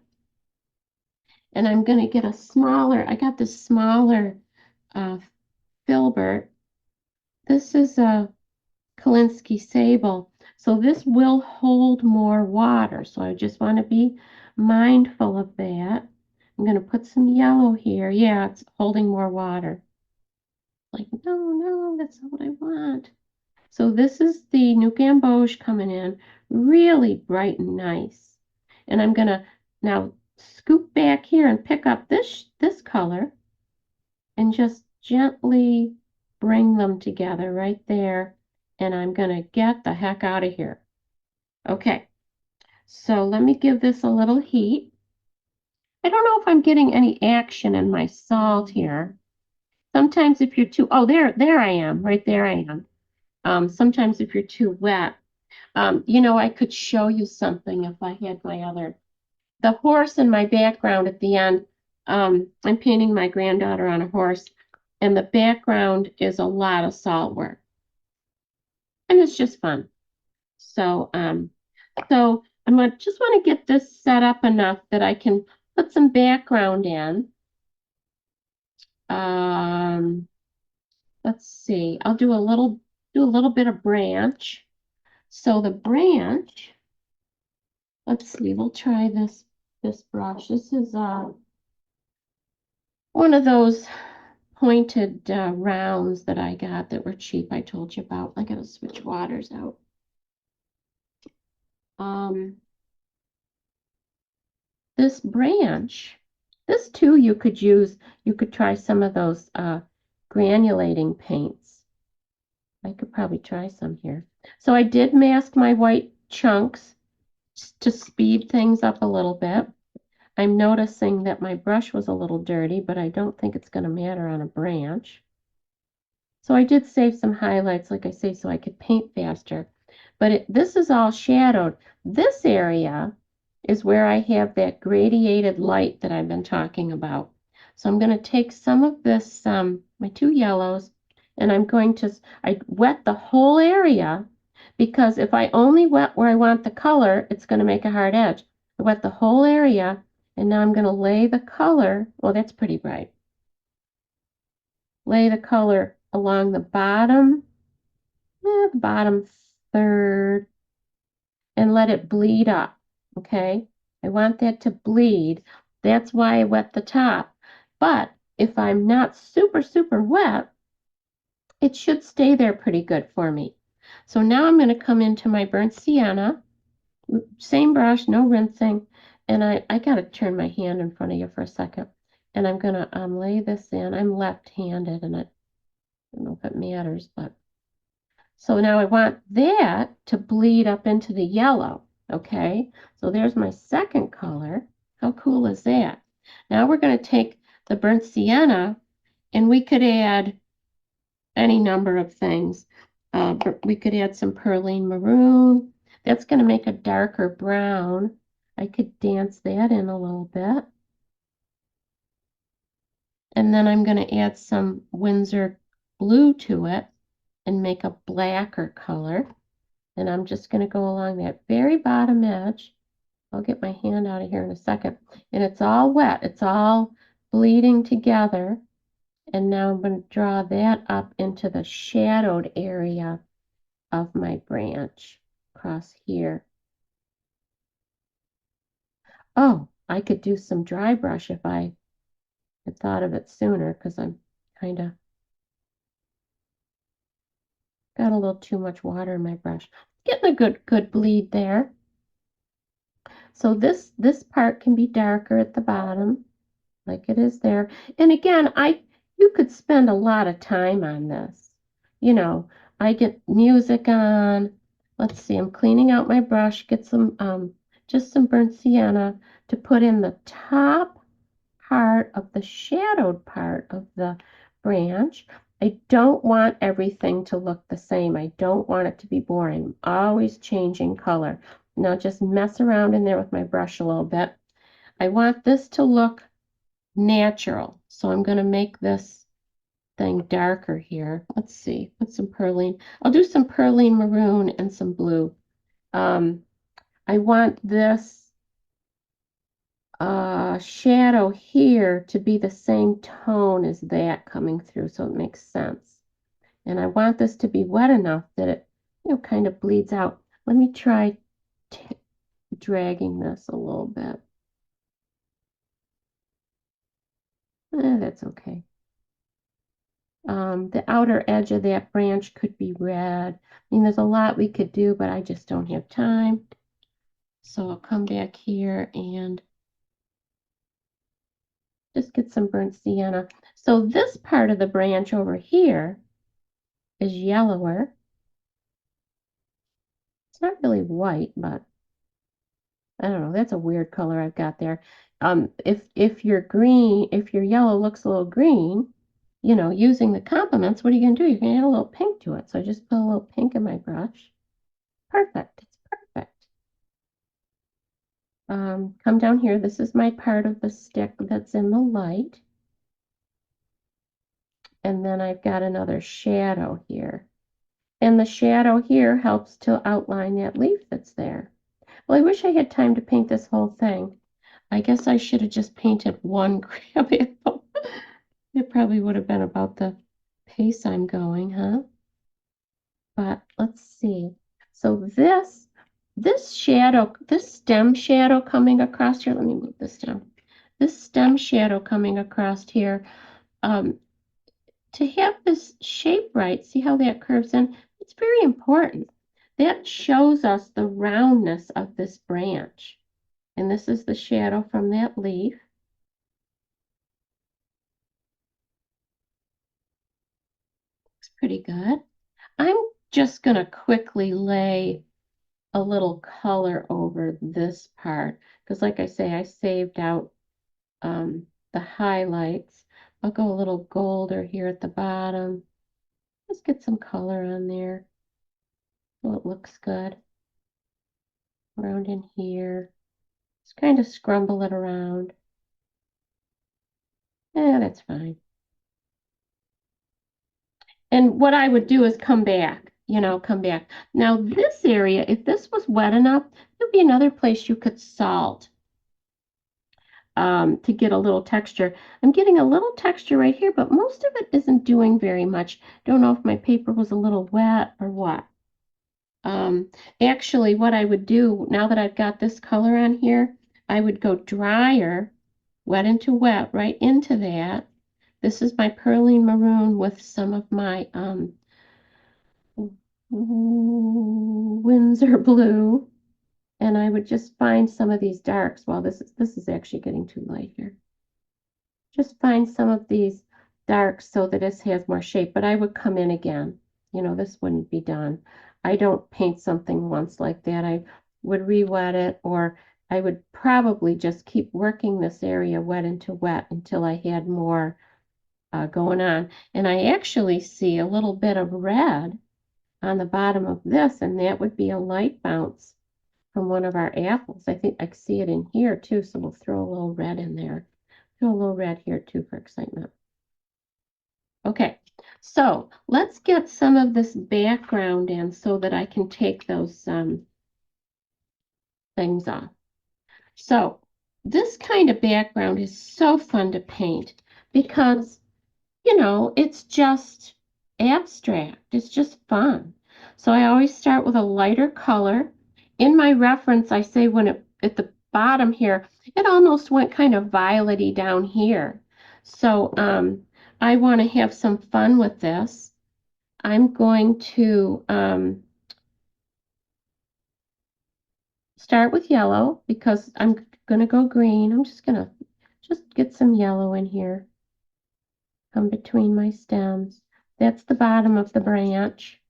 and I'm going to get I got this smaller uh, filbert. This is a Kalinsky Sable. So this will hold more water. So I just want to be mindful of that. I'm going to put some yellow here. Yeah, it's holding more water. Like, no, that's not what I want. So this is the New Gamboge coming in really bright and nice. And I'm going to now scoop back here and pick up this color and just gently bring them together right there. And I'm going to get the heck out of here. Okay, so let me give this a little heat. I don't know if I'm getting any action in my salt here. Sometimes if you're too, oh, there I am, right there I am. Sometimes if you're too wet, I could show you something if I had the horse in my background at the end. I'm painting my granddaughter on a horse, and the background is a lot of salt work. And it's just fun. So I'm gonna just want to get this set up enough that I can put some background in. Um, let's see. I'll do a little bit of branch. So the branch, let's see. We'll try this brush. This is one of those pointed rounds that I got that were cheap. I told you about. I gotta switch waters out. Um, this branch This too, you could try some of those granulating paints. I could probably try some here. So I did mask my white chunks to speed things up a little bit. I'm noticing that my brush was a little dirty, but I don't think it's going to matter on a branch. So I did save some highlights, like I say, so I could paint faster. But this is all shadowed. This area is where I have that gradiated light that I've been talking about. So I'm going to take some of this, my two yellows, and I wet the whole area, because if I only wet where I want the color, it's going to make a hard edge. I wet the whole area, and now I'm going to lay the color. Well, that's pretty bright. Lay the color along the bottom third, and let it bleed up, okay? I want that to bleed. That's why I wet the top. But if I'm not super, super wet, it should stay there pretty good for me. So now I'm going to come into my burnt sienna, same brush, no rinsing, and I got to turn my hand in front of you for a second, and I'm going to lay this in. I'm left-handed, and I don't know if it matters, but so now I want that to bleed up into the yellow, okay? So there's my second color. How cool is that? Now we're going to take the burnt sienna, and we could add any number of things. We could add some perlene maroon. That's going to make a darker brown. I could dance that in a little bit. And then I'm going to add some Windsor blue to it and make a blacker color. And I'm just going to go along that very bottom edge. I'll get my hand out of here in a second. And it's all wet. It's all bleeding together. And now I'm going to draw that up into the shadowed area of my branch across here. Oh, I could do some dry brush if I had thought of it sooner, because I'm kind of got a little too much water in my brush. Getting a good bleed there. So this part can be darker at the bottom, like it is there. And again, you could spend a lot of time on this. You know, I get music on. Let's see, I'm cleaning out my brush, get some just some burnt sienna to put in the top part of the shadowed part of the branch. I don't want everything to look the same. I don't want it to be boring. I'm always changing color. Now just mess around in there with my brush a little bit. I want this to look natural. So I'm going to make this thing darker here. Let's see, put some perlene. I'll do some perlene maroon and some blue. I want this shadow here to be the same tone as that coming through, so it makes sense. And I want this to be wet enough that it, kind of bleeds out. Let me try dragging this a little bit. That's okay. The outer edge of that branch could be red. I mean, there's a lot we could do, but I just don't have time. So I'll come back here and just get some burnt sienna. So this part of the branch over here is yellower. It's not really white, but I don't know. That's a weird color I've got there. If your yellow looks a little green, using the complements, what are you going to do? You're going to add a little pink to it. So I just put a little pink in my brush. Perfect. It's perfect. Come down here. This is my part of the stick that's in the light. And then I've got another shadow here. And the shadow here helps to outline that leaf that's there. Well, I wish I had time to paint this whole thing. I guess I should have just painted one crab apple. It probably would have been about the pace I'm going, huh? But let's see. So this shadow, this stem shadow coming across here, let me move this down. This stem shadow coming across here, to have this shape right, see how that curves in? It's very important. That shows us the roundness of this branch. And this is the shadow from that leaf. pretty good. I'm just going to quickly lay a little color over this part because like I say, I saved out the highlights. I'll go a little golder here at the bottom. Let's get some color on there so it looks good. Around in here. Just kind of scrumble it around. Yeah, that's fine. And what I would do is come back, come back. Now this area, if this was wet enough, there'd be another place you could salt to get a little texture. I'm getting a little texture right here, but most of it isn't doing very much. Don't know if my paper was a little wet or what. Actually, what I would do, now that I've got this color on here, I would go drier, wet into wet, right into that. This is my Perline Maroon with some of my Windsor Blue. And I would just find some of these darks. Well, this is actually getting too light here. Just find some of these darks so that this has more shape. But I would come in again. This wouldn't be done. I don't paint something once like that. I would re-wet it, or I would probably just keep working this area wet into wet until I had more going on. And I actually see a little bit of red on the bottom of this, and that would be a light bounce from one of our apples. I think I see it in here too, so we'll throw a little red in there. Throw a little red here too for excitement. Okay, so let's get some of this background in so that I can take those things off. So this kind of background is so fun to paint because it's just abstract. It's just fun. So I always start with a lighter color. In my reference, I say when it at the bottom here, it almost went kind of violet-y down here. So I want to have some fun with this. I'm going to start with yellow because I'm going to go green. I'm just going to get some yellow in here. Come between my stems. That's the bottom of the branch.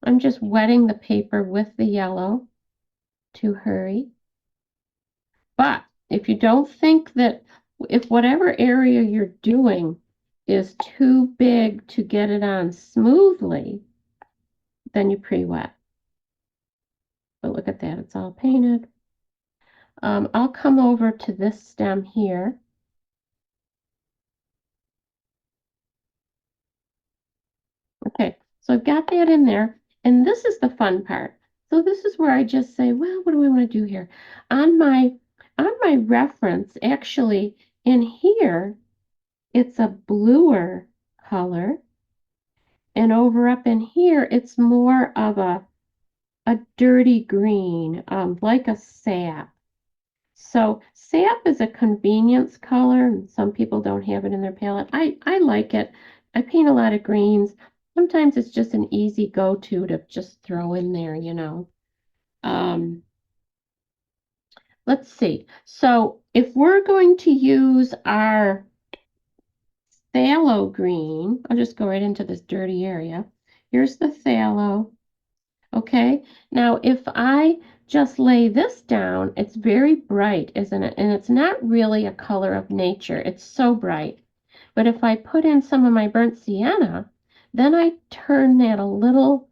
I'm just wetting the paper with the yellow to hurry. But if you don't think that, if whatever area you're doing is too big to get it on smoothly, then you pre-wet. But look at that, it's all painted. I'll come over to this stem here. Okay, so I've got that in there, and this is the fun part. So this is where I just say, well, what do I want to do here? On my reference, actually, in here, it's a bluer color, and over up in here, it's more of a dirty green, like a sap. So sap is a convenience color, and some people don't have it in their palette. I like it. I paint a lot of greens. Sometimes it's just an easy go-to to just throw in there, Let's see. So if we're going to use our phthalo green, I'll just go right into this dirty area. Here's the phthalo. Okay, now if I just lay this down, it's very bright, isn't it? And it's not really a color of nature. It's so bright. But if I put in some of my burnt sienna, then I turn that a little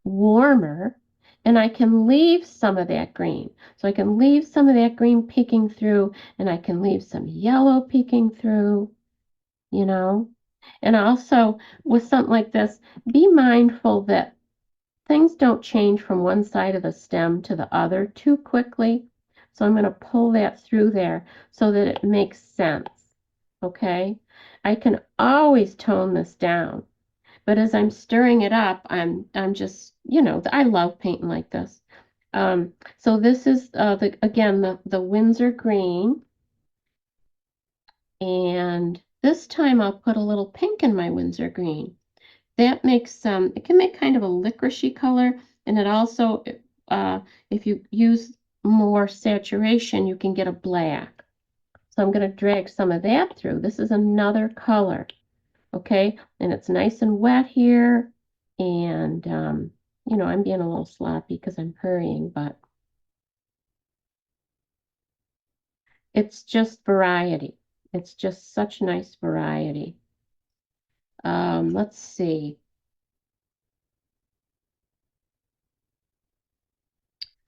warmer, and I can leave some of that green. So I can leave some of that green peeking through, and I can leave some yellow peeking through, And also, with something like this, be mindful that things don't change from one side of the stem to the other too quickly. So I'm going to pull that through there so that it makes sense. Okay? I can always tone this down. But as I'm stirring it up, I'm just, I love painting like this. So this is, again, the Windsor green. And this time I'll put a little pink in my Windsor green. That makes, it can make kind of a licoricey color. And it also, if you use more saturation, you can get a black. So I'm going to drag some of that through. This is another color. Okay, and it's nice and wet here. And, you know, I'm being a little sloppy because I'm hurrying, but it's just variety. It's just such nice variety. Let's see.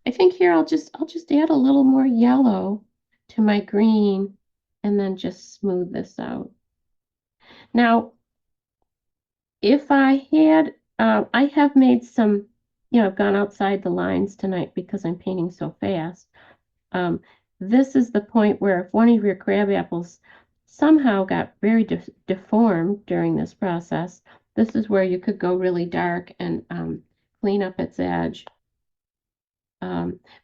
I think here I'll just add a little more yellow to my green and then just smooth this out. Now, if I had, I have made some, you know, I've gone outside the lines tonight because I'm painting so fast. Um, this is the point where if one of your crab apples somehow got very deformed during this process, this is where you could go really dark and clean up its edge.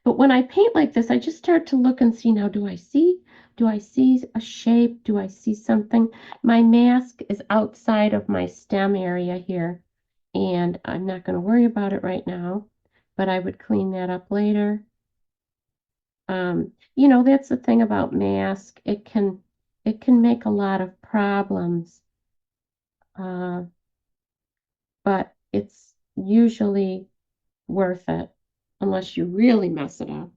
But when I paint like this, I just start to look and see, now, do I see a shape? Do I see something? My mask is outside of my stem area here, and I'm not going to worry about it right now, but I would clean that up later. You know, that's the thing about mask. It can make a lot of problems, uh, but it's usually worth it unless you really mess it up.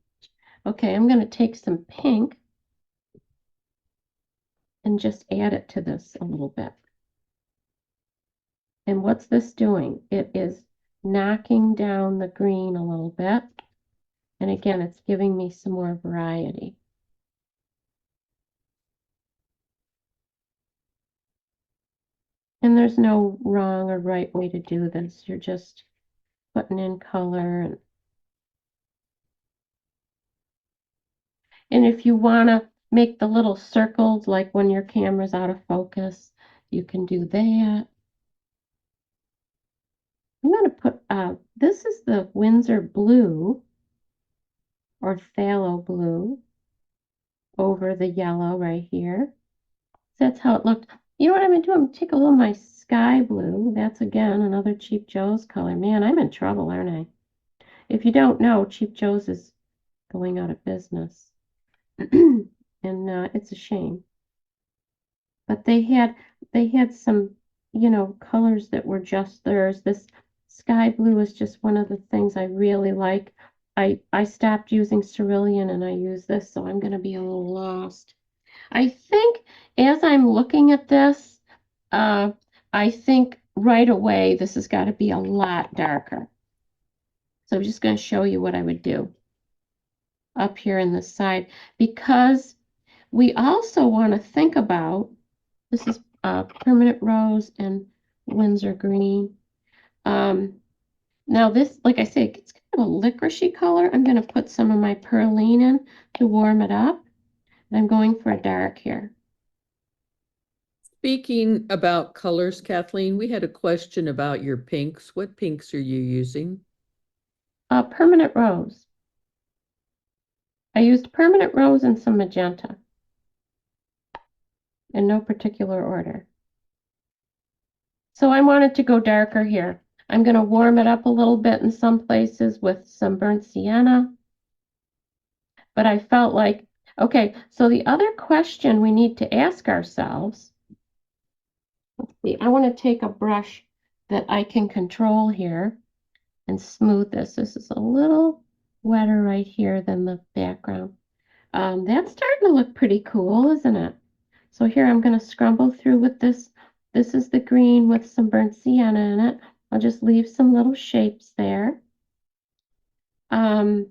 Okay, I'm going to take some pink and just add it to this a little bit. And what's this doing? It is knocking down the green a little bit. And again, it's giving me some more variety. And there's no wrong or right way to do this. You're just putting in color. And if you want to make the little circles, like when your camera's out of focus, you can do that. I'm going to put, this is the Windsor blue or phthalo blue over the yellow right here. So that's how it looked. You know what I'm going to do? I'm going to take a little of my sky blue. That's, again, another Cheap Joe's color. Man, I'm in trouble, aren't I? If you don't know, Cheap Joe's is going out of business. And it's a shame. But they had some, you know, colors that were just theirs. This sky blue is just one of the things I really like. I stopped using cerulean and I use this, so I'm going to be a little lost. I think as I'm looking at this, I think right away this has got to be a lot darker. So I'm just going to show you what I would do up here in the side, because we also want to think about, this is permanent rose and Windsor green. Now this, like I say, it's kind of a licoricey color. I'm going to put some of my perylene in to warm it up. And I'm going for a dark here. Speaking about colors, Kathleen, we had a question about your pinks. What pinks are you using? Permanent rose. I used permanent rose and some magenta in no particular order. So I wanted to go darker here. I'm going to warm it up a little bit in some places with some burnt sienna. But I felt like, okay, so the other question we need to ask ourselves, let's see, I want to take a brush that I can control here and smooth this. This is a little wetter right here than the background. That's starting to look pretty cool, isn't it? So here I'm going to scrumble through with this. This is the green with some burnt sienna in it. I'll just leave some little shapes there. I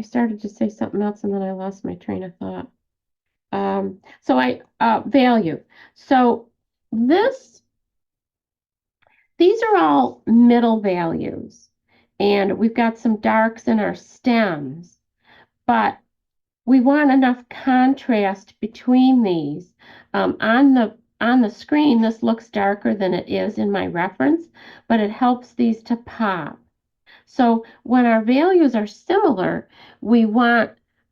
started to say something else and then I lost my train of thought. Value. So these are all middle values. And we've got some darks in our stems, but we want enough contrast between these. On the screen, this looks darker than it is in my reference, but it helps these to pop. So when our values are similar, we want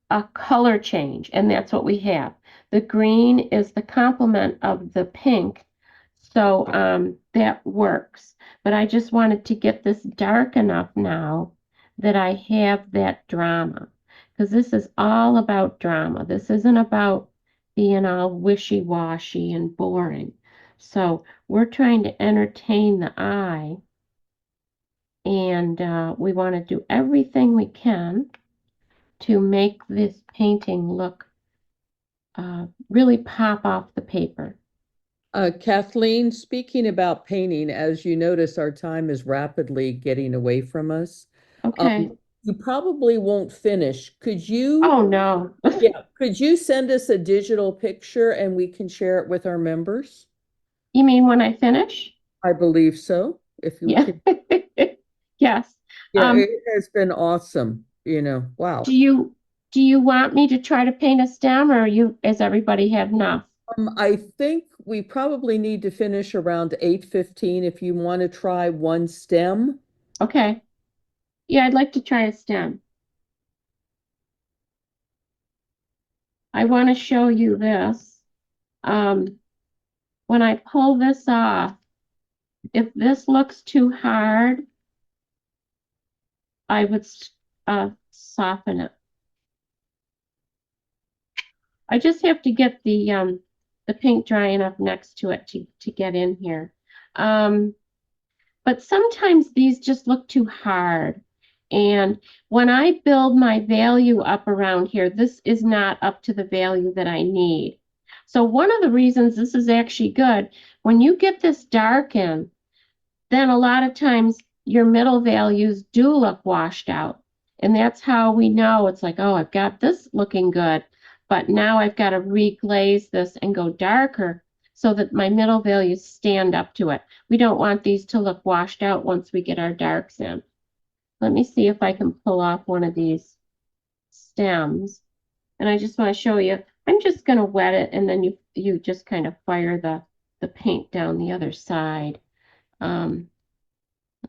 a color change, and that's what we have. The green is the complement of the pink, so that works. But I just wanted to get this dark enough now that I have that drama, because this is all about drama. This isn't about being all wishy-washy and boring. So we're trying to entertain the eye, and we want to do everything we can to make this painting look really pop off the paper. Kathleen, speaking about painting, as you notice, our time is rapidly getting away from us. Okay. You probably won't finish. Oh, no. Yeah, could you send us a digital picture and we can share it with our members? You mean when I finish? I believe so. If you Yeah. could, Yes. yeah, Um, it has been awesome. Wow. do you want me to try to paint a stem, or is everybody have enough? I think we probably need to finish around 8:15 if you want to try one stem. Okay. Yeah, I'd like to try a stem. I want to show you this. Um, when I pull this off, if this looks too hard, I would soften it. I just have to get the paint dry enough next to it to get in here. Um, but sometimes these just look too hard. And when I build my value up around here, this is not up to the value that I need. So one of the reasons this is actually good, when you get this dark in, then a lot of times your middle values do look washed out. And that's how we know it's like, oh, I've got this looking good, but now I've got to reglaze this and go darker so that my middle values stand up to it. We don't want these to look washed out once we get our darks in. Let me see if I can pull off one of these stems. And I just want to show you, I'm just going to wet it, and then you just kind of fire the paint down the other side. Let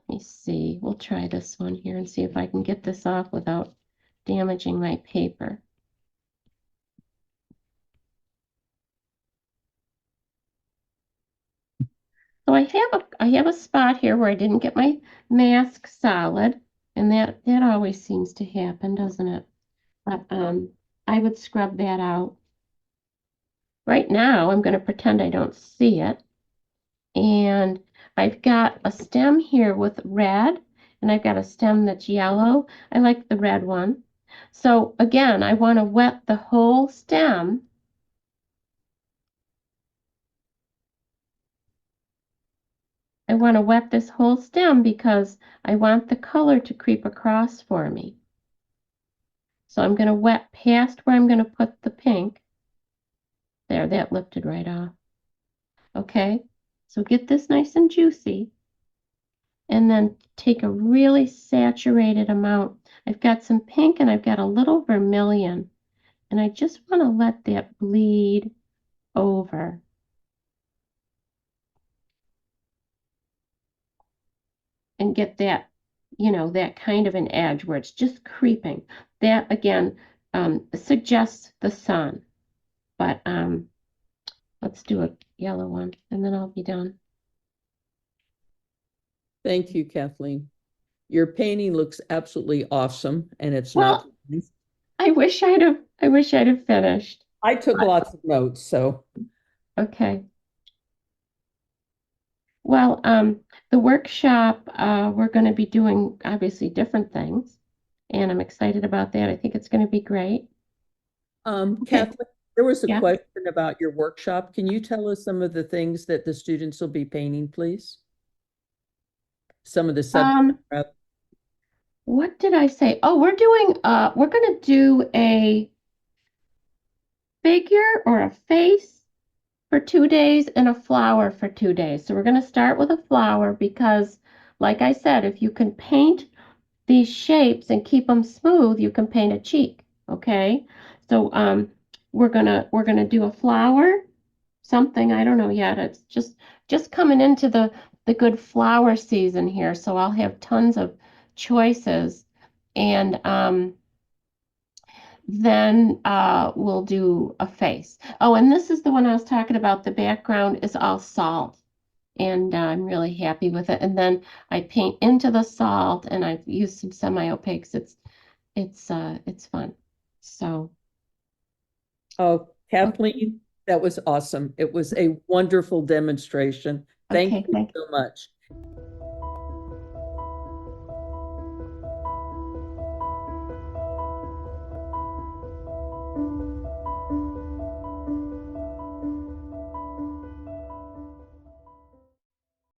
me see. We'll try this one here and see if I can get this off without damaging my paper. So I have a spot here where I didn't get my mask solid, and that always seems to happen, doesn't it? But I would scrub that out. Right now, I'm going to pretend I don't see it. And I've got a stem here with red, and I've got a stem that's yellow. I like the red one. So again, I want to wet the whole stem. I want to wet this whole stem because I want the color to creep across for me. So I'm going to wet past where I'm going to put the pink. There, that lifted right off. Okay, so get this nice and juicy. And then take a really saturated amount. I've got some pink and I've got a little vermilion. And I just want to let that bleed over. And get that, that kind of an edge where it's just creeping. That again suggests the sun. But let's do a yellow one and then I'll be done. Thank you, Kathleen. Your painting looks absolutely awesome, and it's not. Well, I wish I'd have finished. I took But, lots of notes, so okay. Well, the workshop, we're going to be doing obviously different things, and I'm excited about that. I think it's going to be great. Okay. Kathleen, there was a Yeah. question about your workshop. Can you tell us some of the things that the students will be painting, please? Some of the subjects. Um, what did I say? Oh, we're going to do a figure or a face for 2 days and a flower for 2 days. So we're going to start with a flower because, like I said, if you can paint these shapes and keep them smooth, you can paint a cheek. Okay. So we're gonna do a flower, something, I don't know yet. It's just coming into the good flower season here. So I'll have tons of choices. And then we'll do a face. Oh, and this is the one I was talking about. The background is all salt, and I'm really happy with it. And then I paint into the salt, and I've used some semi-opaques. It's fun. So, Oh, okay. Kathleen, That was awesome. It was a wonderful demonstration. Thank Okay, you so much.